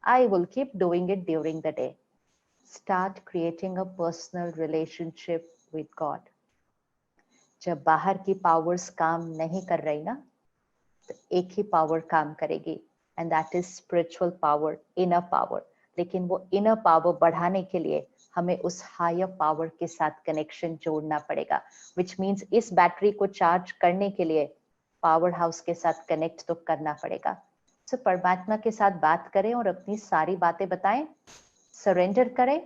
Speaker 4: I will keep doing it during the day. Start creating a personal relationship with God. जब बाहर की पावर्स काम नहीं कर रही ना, तो एक ही पावर काम करेगी, and that is spiritual power, inner power. लेकिन वो इनर पावर बढ़ाने के लिए हमें उस हायर पावर के साथ कनेक्शन जोड़ना पड़ेगा, विच मीन्स इस बैटरी को चार्ज करने के लिए पावर हाउस के साथ कनेक्ट तो करना पड़ेगा। सो परमात्मा के साथ बात करें और अपनी सारी बातें बताएं, सरेंडर करें,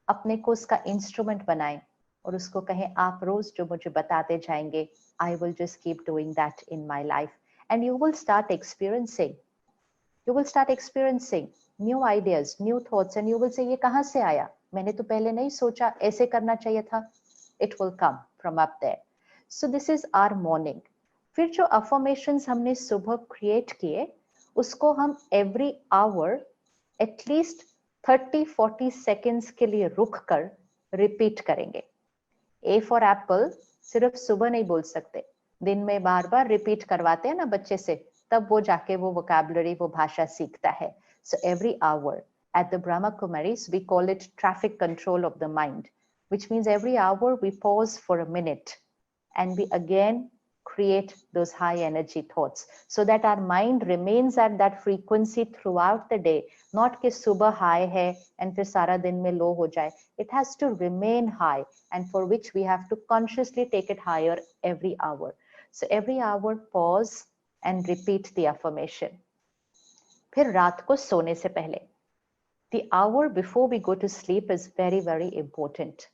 Speaker 4: अपने को उसका इंस्ट्रूमेंट बनाएं और उसको कहें आप रोज जो मुझे बताते जाएंगे, I will just keep doing that in my life, and you will start experiencing, you will start experiencing new ideas, new thoughts, and you will say ये कहाँ से आया, मैंने तो पहले नहीं सोचा, ऐसे करना चाहिए था। It will come from up there. So this is our morning. फिर जो affirmations हमने सुबह create किए, उसको हम every hour at least 30-40 seconds के लिए रुक कर repeat करेंगे। A for apple सिर्फ सुबह नहीं बोल सकते, दिन में बार बार रिपीट करवाते हैं ना बच्चे से, तब वो जाके वो वोकैबुलरी, वो भाषा सीखता है। So every hour at the Brahma Kumaris we call it traffic control of the mind, which means every hour we pause for a minute and we again create those high energy thoughts so that our mind remains at that frequency throughout the day, not कि सुबह high है and फिर सारा दिन में low हो जाए। It has to remain high, and for which we have to consciously take it higher every hour. So every hour pause and repeat the affirmation. फिर रात को सोने से पहले, the hour before we go to sleep is very, very important.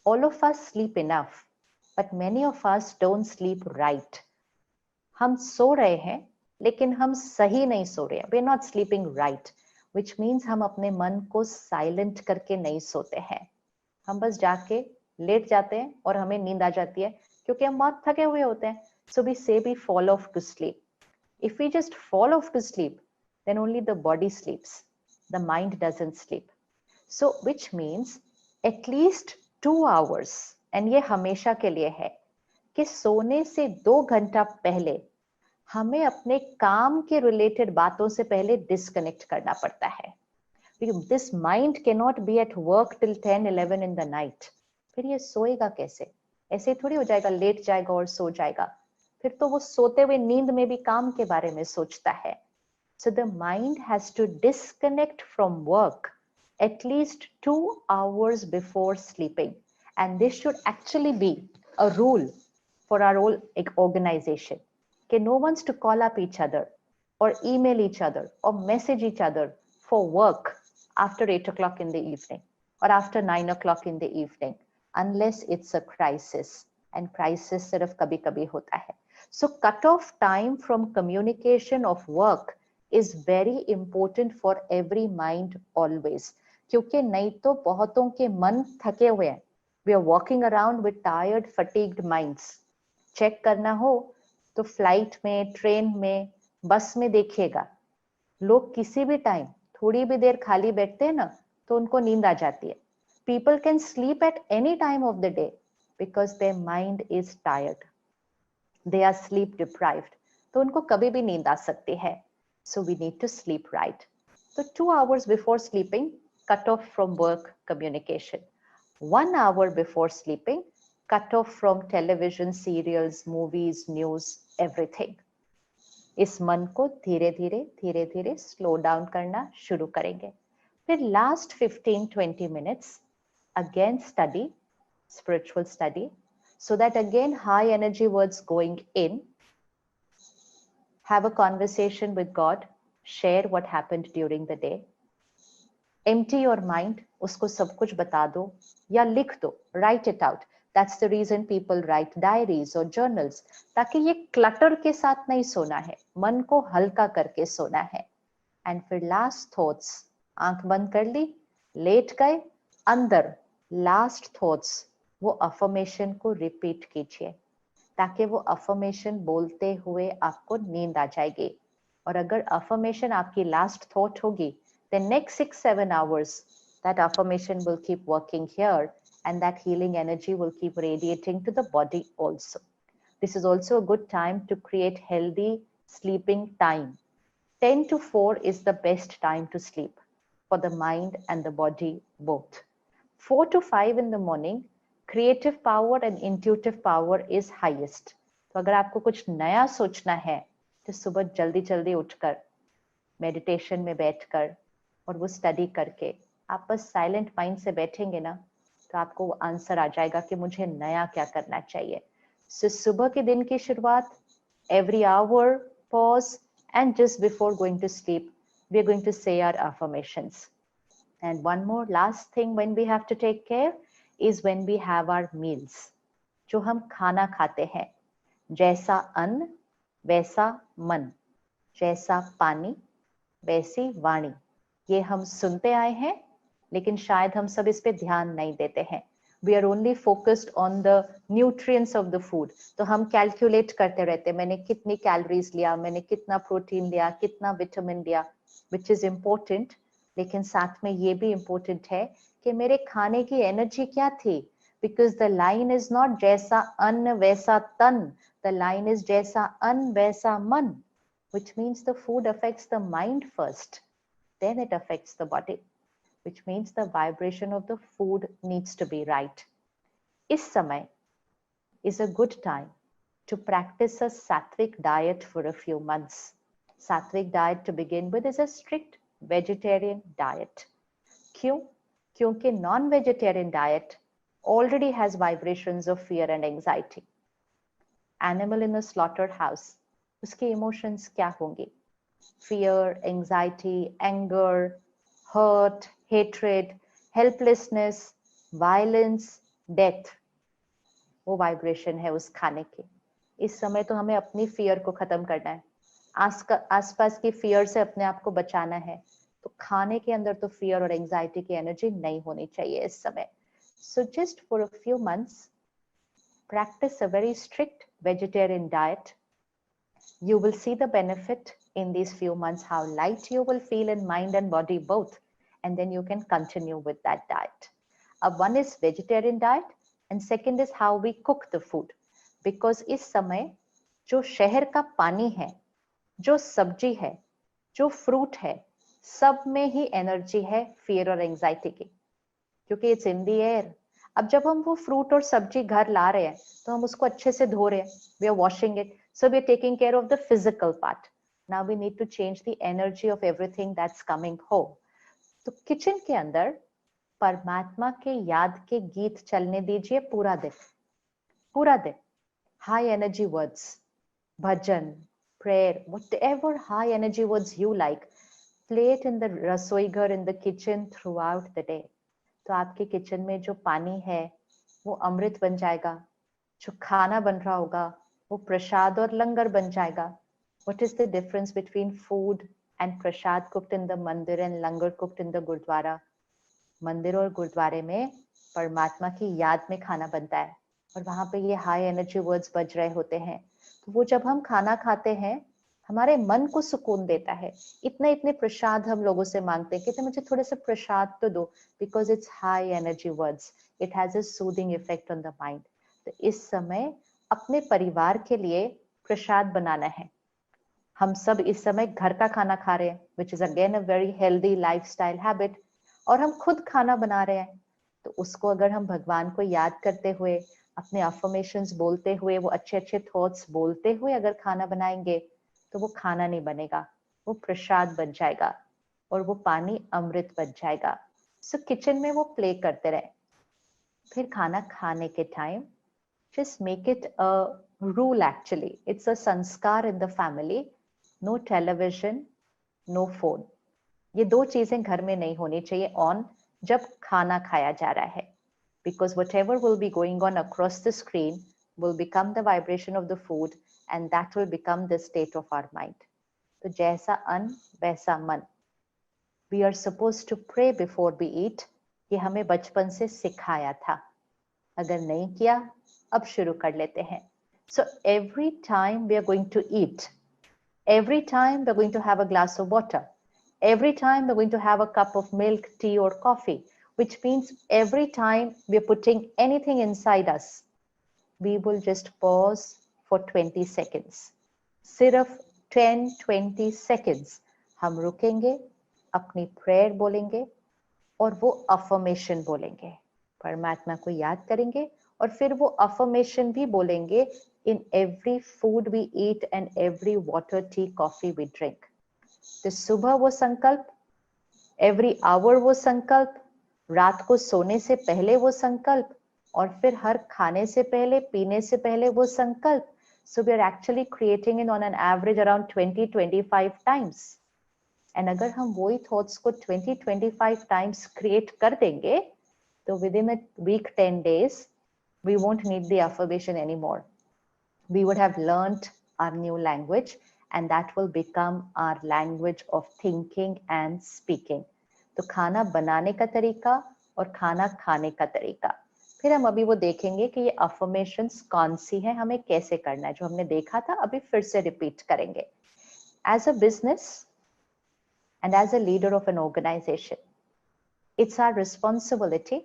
Speaker 4: All of us sleep enough, but many of us don't sleep right. हम सो रहे हैं लेकिन हम सही नहीं सो रहे हैं, we're not sleeping right, which means हम अपने मन को साइलेंट करके नहीं सोते हैं। हम बस जाके लेट जाते हैं और हमें नींद आ जाती है क्योंकि हम बहुत थके हुए होते हैं। So we say we fall off to sleep. If we just fall off to sleep, then only the body sleeps. The mind doesn't sleep. So which means at least 2 hours, and ये हमेशा के लिए है कि सोने से 2 घंटा पहले हमें अपने काम के रिलेटेड बातों से पहले डिस्कनेक्ट करना पड़ता है। This mind cannot be at work till 10-11 in the night. फिर ये सोएगा कैसे? ऐसे थोड़ी हो जाएगा, लेट जाएगा और सो जाएगा। फिर तो वो सोते हुए नींद में भी काम के बारे में सोचता है। So the mind has to disconnect from work at least 2 hours before sleeping, and this should actually be a rule for our whole organization. Okay, no one's to call up each other or email each other or message each other for work after 8 o'clock in the evening or after 9 o'clock in the evening, unless it's a crisis, and crisis sirf kabhi kabhi hota hai. So cut off time from communication of work is very important for every mind always, क्योंकि नहीं तो बहुतों के मन थके हुए हैं। We are walking around with tired, fatigued minds. Check करना हो तो फ्लाइट में, ट्रेन में, बस में देखिएगा, लोग किसी भी टाइम थोड़ी भी देर खाली बैठते हैं ना तो उनको नींद आ जाती है। People can sleep at any time of the day because their mind is tired. They are sleep deprived. तो उनको कभी भी नींद आ सकती है। So we need to sleep right. So 2 hours before sleeping, cut off from work communication. 1 hour before sleeping, cut off from television, serials, movies, news, everything. इस मन को धीरे धीरे स्लो डाउन करना शुरू करेंगे। फिर last 15-20 minutes again study, spiritual study, so that again high energy words going in, have a conversation with God, share what happened during the day, empty your mind, उसको सब कुछ बता दो या लिख दो, write it out. That's the reason people write diaries or journals, ताकि ये क्लटर के साथ नहीं सोना है, मन को हल्का करके सोना है. एंड फिर लास्ट थॉट्स, आंख बंद कर ली, लेट गए, अंदर लास्ट थॉट्स वो अफर्मेशन को रिपीट कीजिए, ताकि वो अफर्मेशन बोलते हुए आपको नींद आ जाएगी. और अगर अफर्मेशन आपकी लास्ट थॉट होगी, then next 6-7 hours that affirmation will keep working here, and that healing energy will keep radiating to the body also. This is also a good time to create healthy sleeping time. 10 to 4 is the best time to sleep for the mind and the body both. 4 to 5 in the morning, creative power and intuitive power is highest. तो अगर आपको कुछ नया सोचना है तो सुबह जल्दी जल्दी उठकर मेडिटेशन में बैठकर और वो स्टडी करके आप बस साइलेंट माइंड से बैठेंगे ना, तो आपको वो आंसर आ जाएगा कि मुझे नया क्या करना चाहिए. सो सुबह के दिन की शुरुआत, every hour pause, and just before going to sleep we are going to say our affirmations. And one more last thing when we have to take care is when we have our meals. जो हम खाना खाते हैं, जैसा अन्न वैसा मन, जैसा पानी वैसी वाणी, ये हम सुनते आए हैं, लेकिन शायद हम सब इस पे ध्यान नहीं देते हैं. We are only focused on the nutrients of the food. तो हम कैलकुलेट करते रहते हैं, मैंने कितनी कैलोरीज लिया, मैंने कितना प्रोटीन लिया, कितना विटामिन लिया, which is important. लेकिन साथ में ये भी important है कि मेरे खाने की एनर्जी क्या थी. Because the line is not जैसा अन्न वैसा तन, the line is जैसा अन्न वैसा मन, which means the food affects the mind first, then it affects the body, which means the vibration of the food needs to be right. इस समय is a good time to practice a sattvic diet for a few months. Sattvic diet to begin with is a strict vegetarian diet. क्यों? क्योंकि non-vegetarian diet already has vibrations of fear and anxiety. Animal in a slaughterhouse, उसके emotions क्या होंगे? Fear, anxiety, anger, hurt, hatred, helplessness, violence, death. वो vibration है उस खाने की. इस समय तो हमें अपनी फियर को खत्म करना है, आसपास की फियर से अपने आप को बचाना है. तो खाने के अंदर तो फियर और एंजाइटी की एनर्जी नहीं होनी चाहिए इस समय. So just for a few months practice a very strict vegetarian diet. You will see the benefit in these few months, how light you will feel in mind and body both, and then you can continue with that diet. One is vegetarian diet and second is how we cook the food. Because इस समय जो शहर का पानी है, जो सब्जी है, जो फ्रूट है, सब में ही एनर्जी है फियर और एंजाइटी की, क्योंकि इट्स इन द एयर. अब जब हम वो फ्रूट और सब्जी घर ला रहे हैं तो हम उसको अच्छे से धो रहे हैं, we are washing it, so we are taking care of the physical part. Now we need to change the energy of everything that's coming home. तो किचन के अंदर परमात्मा के याद के गीत चलने दीजिए पूरा दिन, पूरा दिन. High energy words, bhajan, prayer, whatever high energy words you like, play it in the rasoi ghar, in the kitchen throughout the day. तो आपके किचन में जो पानी है वो अमृत बन जाएगा, जो खाना बन रहा होगा वो प्रसाद और लंगर बन जाएगा. What is the difference between food and prasad cooked in the mandir and langar cooked in the gurdwara? मंदिर और गुरुद्वारे में परमात्मा की याद में खाना बनता है और वहां पे ये हाई एनर्जी वर्ड्स बज रहे होते हैं. तो वो जब हम खाना खाते हैं हमारे मन को सुकून देता है. इतने इतने प्रसाद हम लोगों से मांगते हैं, कहते मुझे थोड़े से प्रसाद तो दो, because it's high energy words, it has a soothing effect on the mind. तो इस समय अपने परिवार के लिए प्रसाद बनाना है. हम सब इस समय घर का खाना खा रहे हैं, which is again a very healthy lifestyle habit, और हम खुद खाना बना रहे हैं. तो उसको अगर हम भगवान को याद करते हुए, अपने अफर्मेशंस बोलते हुए, वो अच्छे अच्छे थॉट्स बोलते हुए अगर खाना बनाएंगे तो वो खाना नहीं बनेगा, वो प्रसाद बन जाएगा और वो पानी अमृत बन जाएगा. सो किचन में वो प्ले करते रहे. फिर खाना खाने के time just make it a rule. Actually, it's a sanskar in the family. No television, no phone. ये दो चीजें घर में नहीं होनी चाहिए ऑन जब खाना खाया जा रहा है, because whatever will be going on across the screen will become the vibration of the food and that will become the state of our mind. तो जैसा अन्न वैसा मन. We are supposed to pray before we eat. ये हमें बचपन से सिखाया था. अगर नहीं किया अब शुरू कर लेते हैं. So every time we are going to eat, every time we're going to have a glass of water, every time we're going to have a cup of milk, tea or coffee, which means every time we're putting anything inside us, we will just pause for 20 seconds. सिर्फ 10-20 seconds हम रुकेंगे, अपनी prayer बोलेंगे और वो affirmation बोलेंगे, परमात्मा को याद करेंगे और फिर वो अफर्मेशन भी बोलेंगे in every food we eat and every water, tea, coffee we drink. तो सुबह वो संकल्प, every hour वो संकल्प, रात को सोने से पहले वो संकल्प और फिर हर खाने से पहले, पीने से पहले वो संकल्प. So we are actually creating it on an average around 20-25 times. And अगर हम वही थॉट्स को 20-25 times create कर देंगे तो within a week, 10 days, we won't need the affirmation anymore. We would have learned our new language and that will become our language of thinking and speaking. तो खाना बनाने का तरीका और खाना खाने का तरीका. फिर हम अभी वो देखेंगे कि ये affirmations कौन सी है, हमें कैसे करना है. जो हमने देखा था अभी फिर से रिपीट करेंगे. As a business and as a leader of an organization, it's our responsibility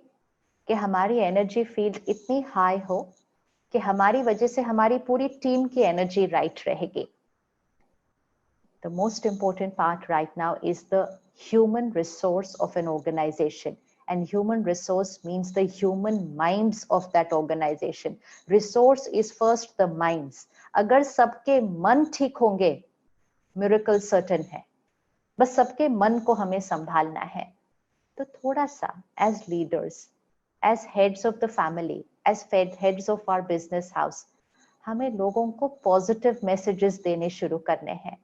Speaker 4: कि हमारी एनर्जी फील्ड इतनी हाई हो कि हमारी वजह से हमारी पूरी टीम की एनर्जी राइट रहेगी. The most important part right now is the human resource of an organization, and human resource means the human minds of that organization. Resource is first the minds. अगर सबके मन ठीक होंगे miracle certain है. बस सबके मन को हमें संभालना है. तो थोड़ा सा as leaders, as heads of the family, as heads of our business house, हमें लोगों को पॉजिटिव मैसेजेस देने शुरू करने हैं.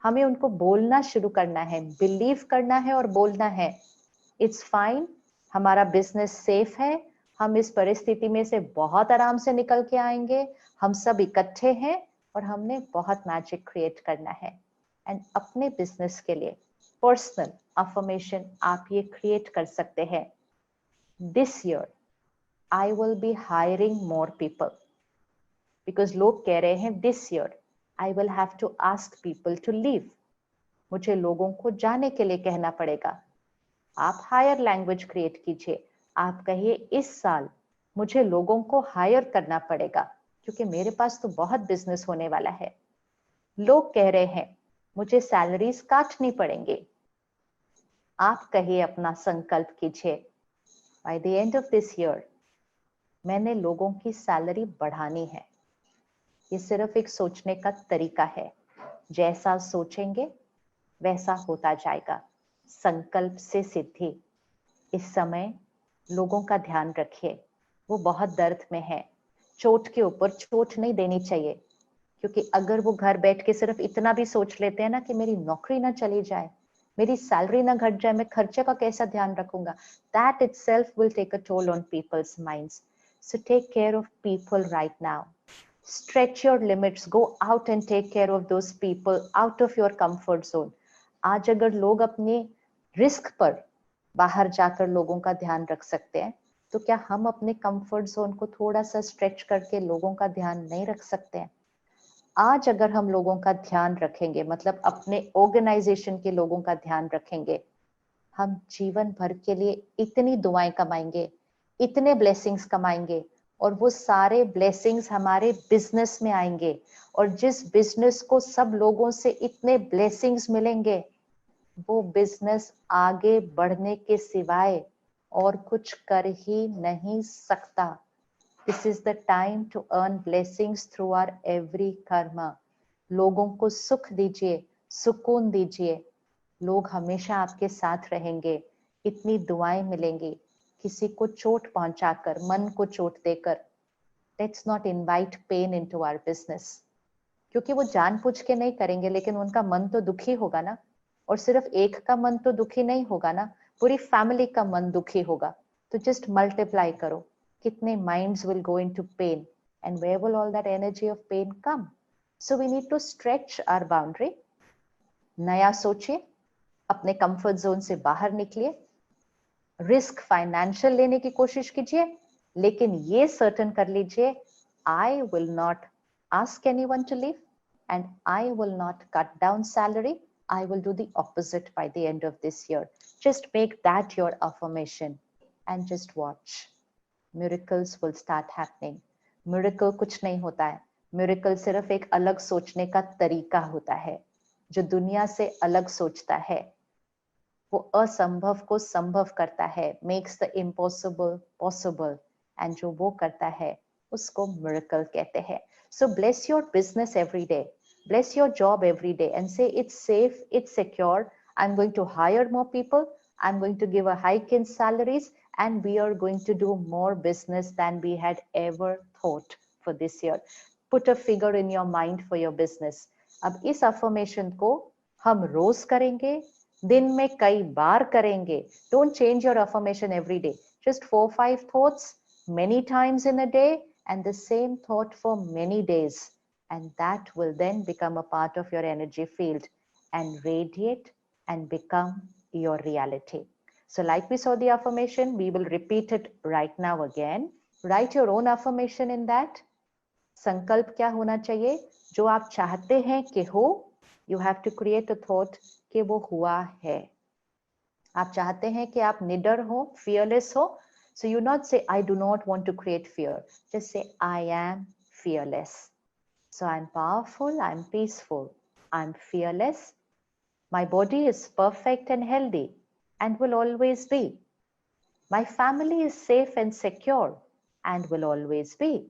Speaker 4: हमें उनको बोलना शुरू करना है, बिलीव करना है और बोलना है. इट्स फाइन, हमारा बिजनेस सेफ है, हम इस परिस्थिति में से बहुत आराम से निकल के आएंगे, हम सब इकट्ठे हैं और हमने बहुत मैजिक क्रिएट करना है. एंड अपने बिजनेस के लिए पर्सनल अफर्मेशन आप ये क्रिएट कर सकते हैं. This year, I will be hiring more people. Because लोग कह रहे हैं this year, I will have to ask people to leave. मुझे लोगों को जाने के लिए कहना पड़ेगा. आप हायर लैंग्वेज क्रिएट कीजिए. आप कहिए इस साल मुझे लोगों को हायर करना पड़ेगा क्योंकि मेरे पास तो बहुत बिजनेस होने वाला है. लोग कह रहे हैं मुझे सैलरीज काटनी पड़ेंगी. आप कहिए, अपना संकल्प कीजिए, by the end of this year, मैंने लोगों की सैलरी बढ़ानी है. ये सिर्फ एक सोचने का तरीका है. जैसा सोचेंगे वैसा होता जाएगा. संकल्प से सिद्धि. इस समय लोगों का ध्यान रखिए, वो बहुत दर्द में है. चोट के ऊपर चोट नहीं देनी चाहिए, क्योंकि अगर वो घर बैठ के सिर्फ इतना भी सोच लेते हैं ना कि मेरी नौकरी ना चली जाए, मेरी सैलरी ना घट जाए, मैं खर्चे का कैसा ध्यान रखूंगा, that itself will take a toll on people's minds. So take care of people right now. Stretch your limits. Go out and take care of those people out of your comfort zone. आज अगर लोग अपने risk पर बाहर जाकर लोगों का ध्यान रख सकते हैं, तो क्या हम अपने कंफर्ट जोन को थोड़ा सा स्ट्रेच करके लोगों का ध्यान नहीं रख सकते हैं? आज अगर हम लोगों का ध्यान रखेंगे, मतलब अपने ऑर्गेनाइजेशन के लोगों का ध्यान रखेंगे, हम जीवन भर के लिए इतनी दुआएं कमाएंगे, इतने ब्लेसिंग्स कमाएंगे और वो सारे ब्लेसिंग्स हमारे बिजनेस में आएंगे. और जिस बिजनेस को सब लोगों से इतने ब्लेसिंग्स मिलेंगे, वो बिजनेस आगे बढ़ने के सिवाय और कुछ कर ही नहीं सकता. This is the time to earn blessings through our every karma. लोगों को सुख दीजिए, सुकून दीजिए. लोग हमेशा आपके साथ रहेंगे, इतनी दुआएं मिलेंगी. किसी को चोट पहुंचाकर, मन को चोट देकर, let's not invite pain into our business, क्योंकि वो जानबूझ के नहीं करेंगे, लेकिन उनका मन तो दुखी होगा ना। और सिर्फ एक का मन तो दुखी नहीं होगा ना, पूरी फैमिली का मन दुखी होगा। तो जस्ट मल्टीप्लाई करो, कितने minds will go into pain, and where will all that energy of pain come? So we need to stretch our boundary, नया सोचिए, अपने कंफर्ट जोन से बाहर निकलिए, रिस्क फाइनेंशियल लेने की कोशिश कीजिए, लेकिन ये सर्टन कर लीजिए, I will not ask anyone to leave, and I will not cut down salary. I will do the opposite by the end of this year. Just make that your affirmation and just watch. Miracles will start happening. Miracle कुछ नहीं होता है, miracle सिर्फ एक अलग सोचने का तरीका होता है। जो दुनिया से अलग सोचता है वो असंभव को संभव करता है, makes the impossible possible, and जो वो करता है उसको miracle कहते हैं। So bless your business every day, bless your job every day, and say it's safe, it's secure. I'm going to hire more people, I'm going to give a hike in salaries, and we are going to do more business than we had ever thought for this year. Put a figure in your mind for your business. अब इस affirmation को हम रोज करेंगे, दिन में कई बार करेंगे. Don't change your affirmation every day. Just 4-5 thoughts many times in a day, and the same thought for many days, and that will then become a part of your energy field and radiate and become your reality. So like we saw the affirmation, we will repeat it right now again. Write your own affirmation in that. संकल्प क्या होना चाहिए? जो आप चाहते हैं कि हो, you have to create a thought कि वो हुआ है. आप चाहते हैं कि आप निडर हो, fearless हो, so you not say, I do not want to create fear. Just say, I am fearless. So I'm powerful, I'm peaceful, I'm fearless. My body is perfect and healthy and will always be. My family is safe and secure and will always be.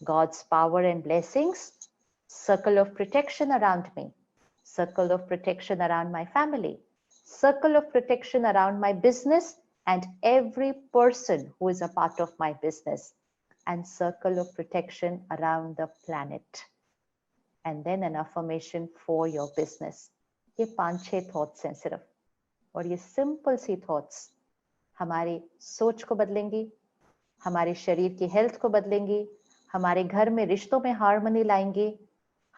Speaker 4: God's power and blessings, circle of protection around me, circle of protection around my family, circle of protection around my business and every person who is a part of my business, and circle of protection around the planet. And then an affirmation for your business. ये 5-6 thoughts हैं सिर्फ, और ये simple सी thoughts हमारी सोच को बदलेंगी, हमारे शरीर की हेल्थ को बदलेंगी, हमारे घर में रिश्तों में हार्मनी लाएंगी,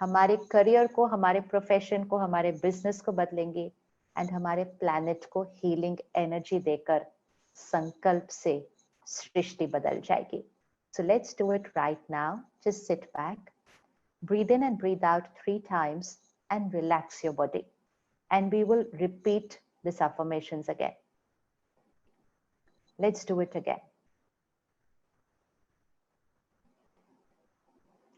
Speaker 4: हमारे करियर को, हमारे प्रोफेशन को, हमारे बिजनेस को बदलेंगी, एंड हमारे प्लैनेट को हीलिंग एनर्जी देकर संकल्प से सृष्टि बदल जाएगी. So let's do it right now. Just sit back, breathe in and breathe out 3 times and relax your body. And we will repeat these affirmations again. Let's do it again.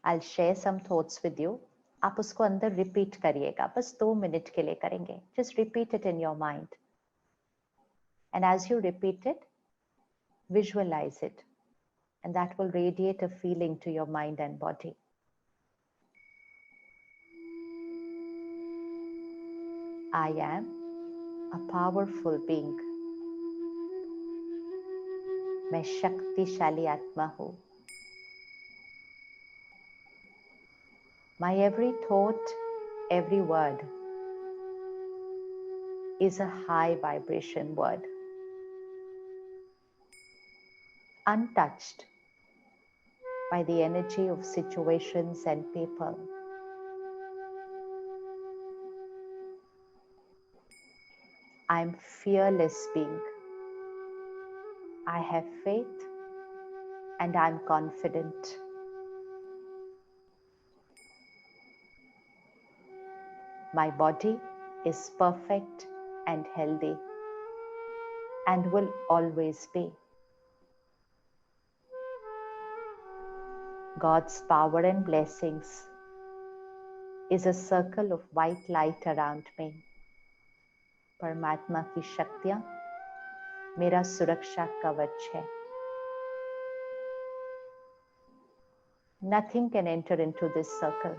Speaker 4: I'll share some thoughts with you. आप उसको अंदर repeat करिएगा, बस 2 minute के लिए करेंगे. Just repeat it in your mind. And as you repeat it, visualize it. And that will radiate a feeling to your mind and body. I am a powerful being. मैं शक्तिशाली आत्मा हूँ. My every thought, every word is a high vibration word, untouched by the energy of situations and people. I'm fearless being. I have faith and I'm confident. My body is perfect and healthy and will always be. God's power and blessings is a circle of white light around me. परमात्मा की शक्तियां मेरा सुरक्षा कवच है. Nothing can enter into this circle.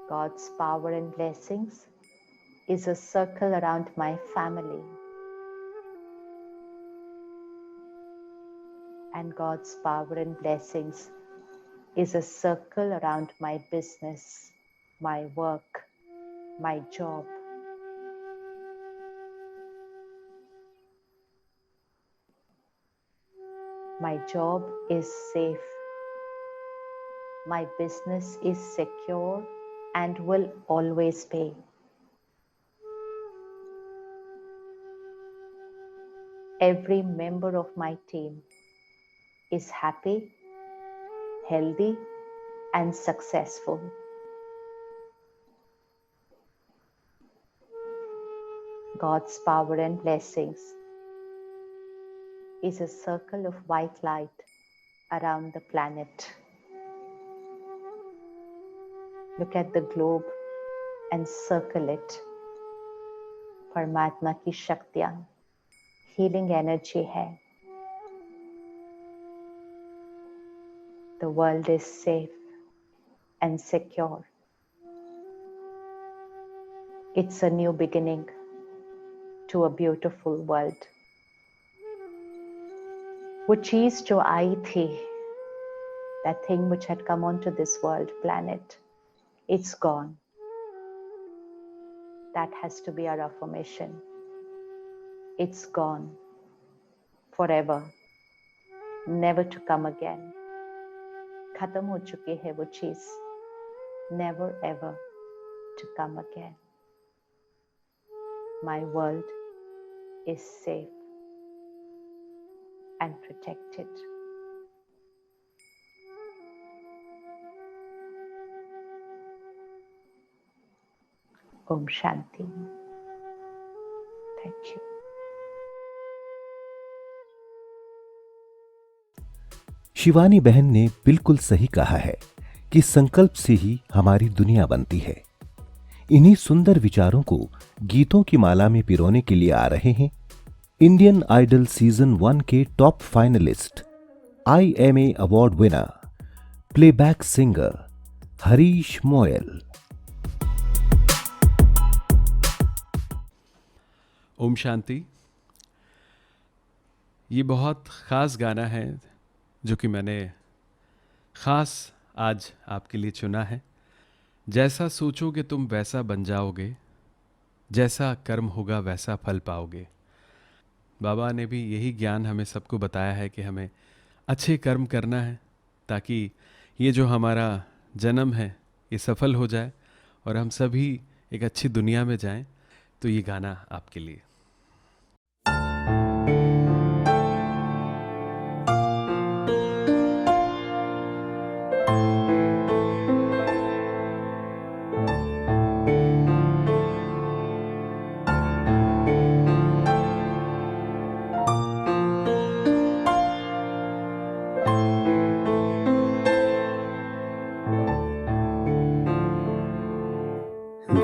Speaker 4: God's power and blessings is a circle around my family. and God's power and blessings is a circle around my business, my work, my job. My job is safe. My business is secure and will always pay. Every member of my team is happy, healthy, and successful. God's power and blessings is a circle of white light around the planet. Look at the globe and circle it. परमात्मा की शक्तियां, healing energy है. The world is safe and secure. It's a new beginning to a beautiful world. वो चीज जो आई थी, that thing which had come onto this world, planet, it's gone. That has to be our affirmation. It's gone forever, never to come again. खत्म हो चुकी है वो चीज, never ever to come again. My world is safe and protected. Om Shanti. Thank you.
Speaker 1: Shivani बहन ने बिल्कुल सही कहा है कि संकल्प से ही हमारी दुनिया बनती है। इन्हीं सुंदर विचारों को गीतों की माला में पिरोने के लिए आ रहे हैं इंडियन आइडल सीजन 1 के top finalist, IMA award winner, playback singer Harish Moyal.
Speaker 5: ओम शांति। ये बहुत ख़ास गाना है जो कि मैंने ख़ास आज आपके लिए चुना है। जैसा सोचोगे तुम वैसा बन जाओगे, जैसा कर्म होगा वैसा फल पाओगे। बाबा ने भी यही ज्ञान हमें सबको बताया है कि हमें अच्छे कर्म करना है ताकि ये जो हमारा जन्म है ये सफल हो जाए और हम सभी एक अच्छी दुनिया में जाएं। तो ये गाना आपके लिए।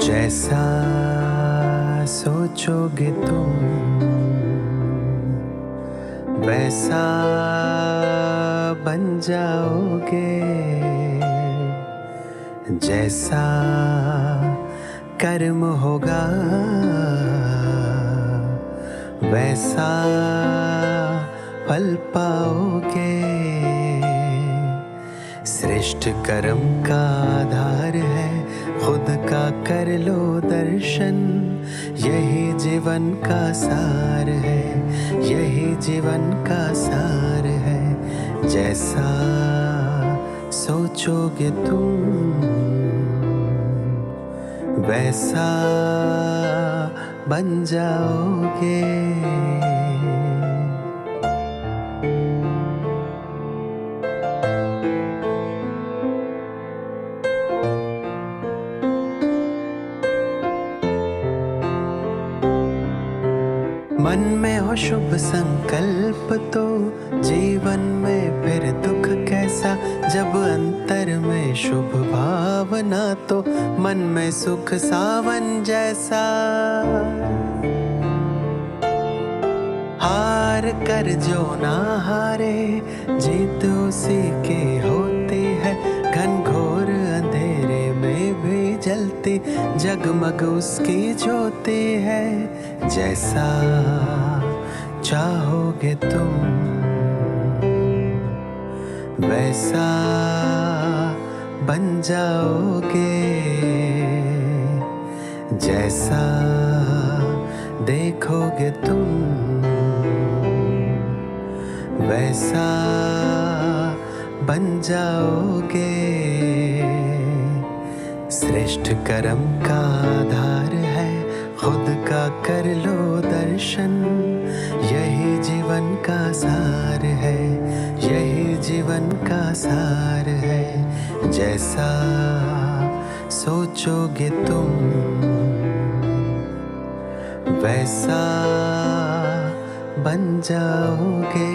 Speaker 6: जैसा सोचोगे तुम वैसा बन जाओगे, जैसा कर्म होगा वैसा फल पाओगे। श्रेष्ठ कर्म का आधार है खुद का कर लो दर्शन, यही जीवन का सार है, यही जीवन का सार है। जैसा सोचोगे तुम वैसा बन जाओगे। मन में हो शुभ संकल्प तो जीवन में फिर दुख कैसा, जब अंतर में शुभ भावना तो मन में सुख सावन जैसा। हार कर जो ना हारे जीत उसी के होती है, घनघोर अंधेरे में भी जलती जगमग उसकी ज्योति है। जैसा चाहोगे तुम वैसा बन जाओगे जैसा देखोगे तुम, वैसा बन जाओगे। श्रेष्ठ कर्म का आधार है, खुद का कर लो दर्शन, यही जीवन का सार है, यही जीवन का सार है। जैसा सोचोगे तुम वैसा बन जाओगे,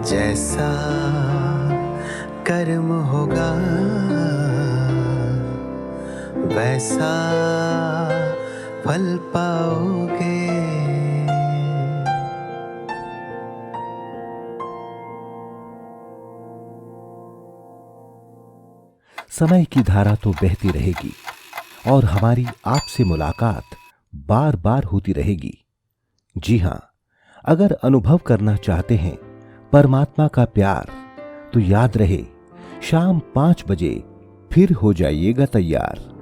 Speaker 6: जैसा कर्म होगा वैसा फल पाओगे।
Speaker 1: समय की धारा तो बहती रहेगी और हमारी आपसे मुलाकात बार बार होती रहेगी। जी हां, अगर अनुभव करना चाहते हैं परमात्मा का प्यार, तो याद रहे शाम 5 बजे फिर हो जाइएगा तैयार।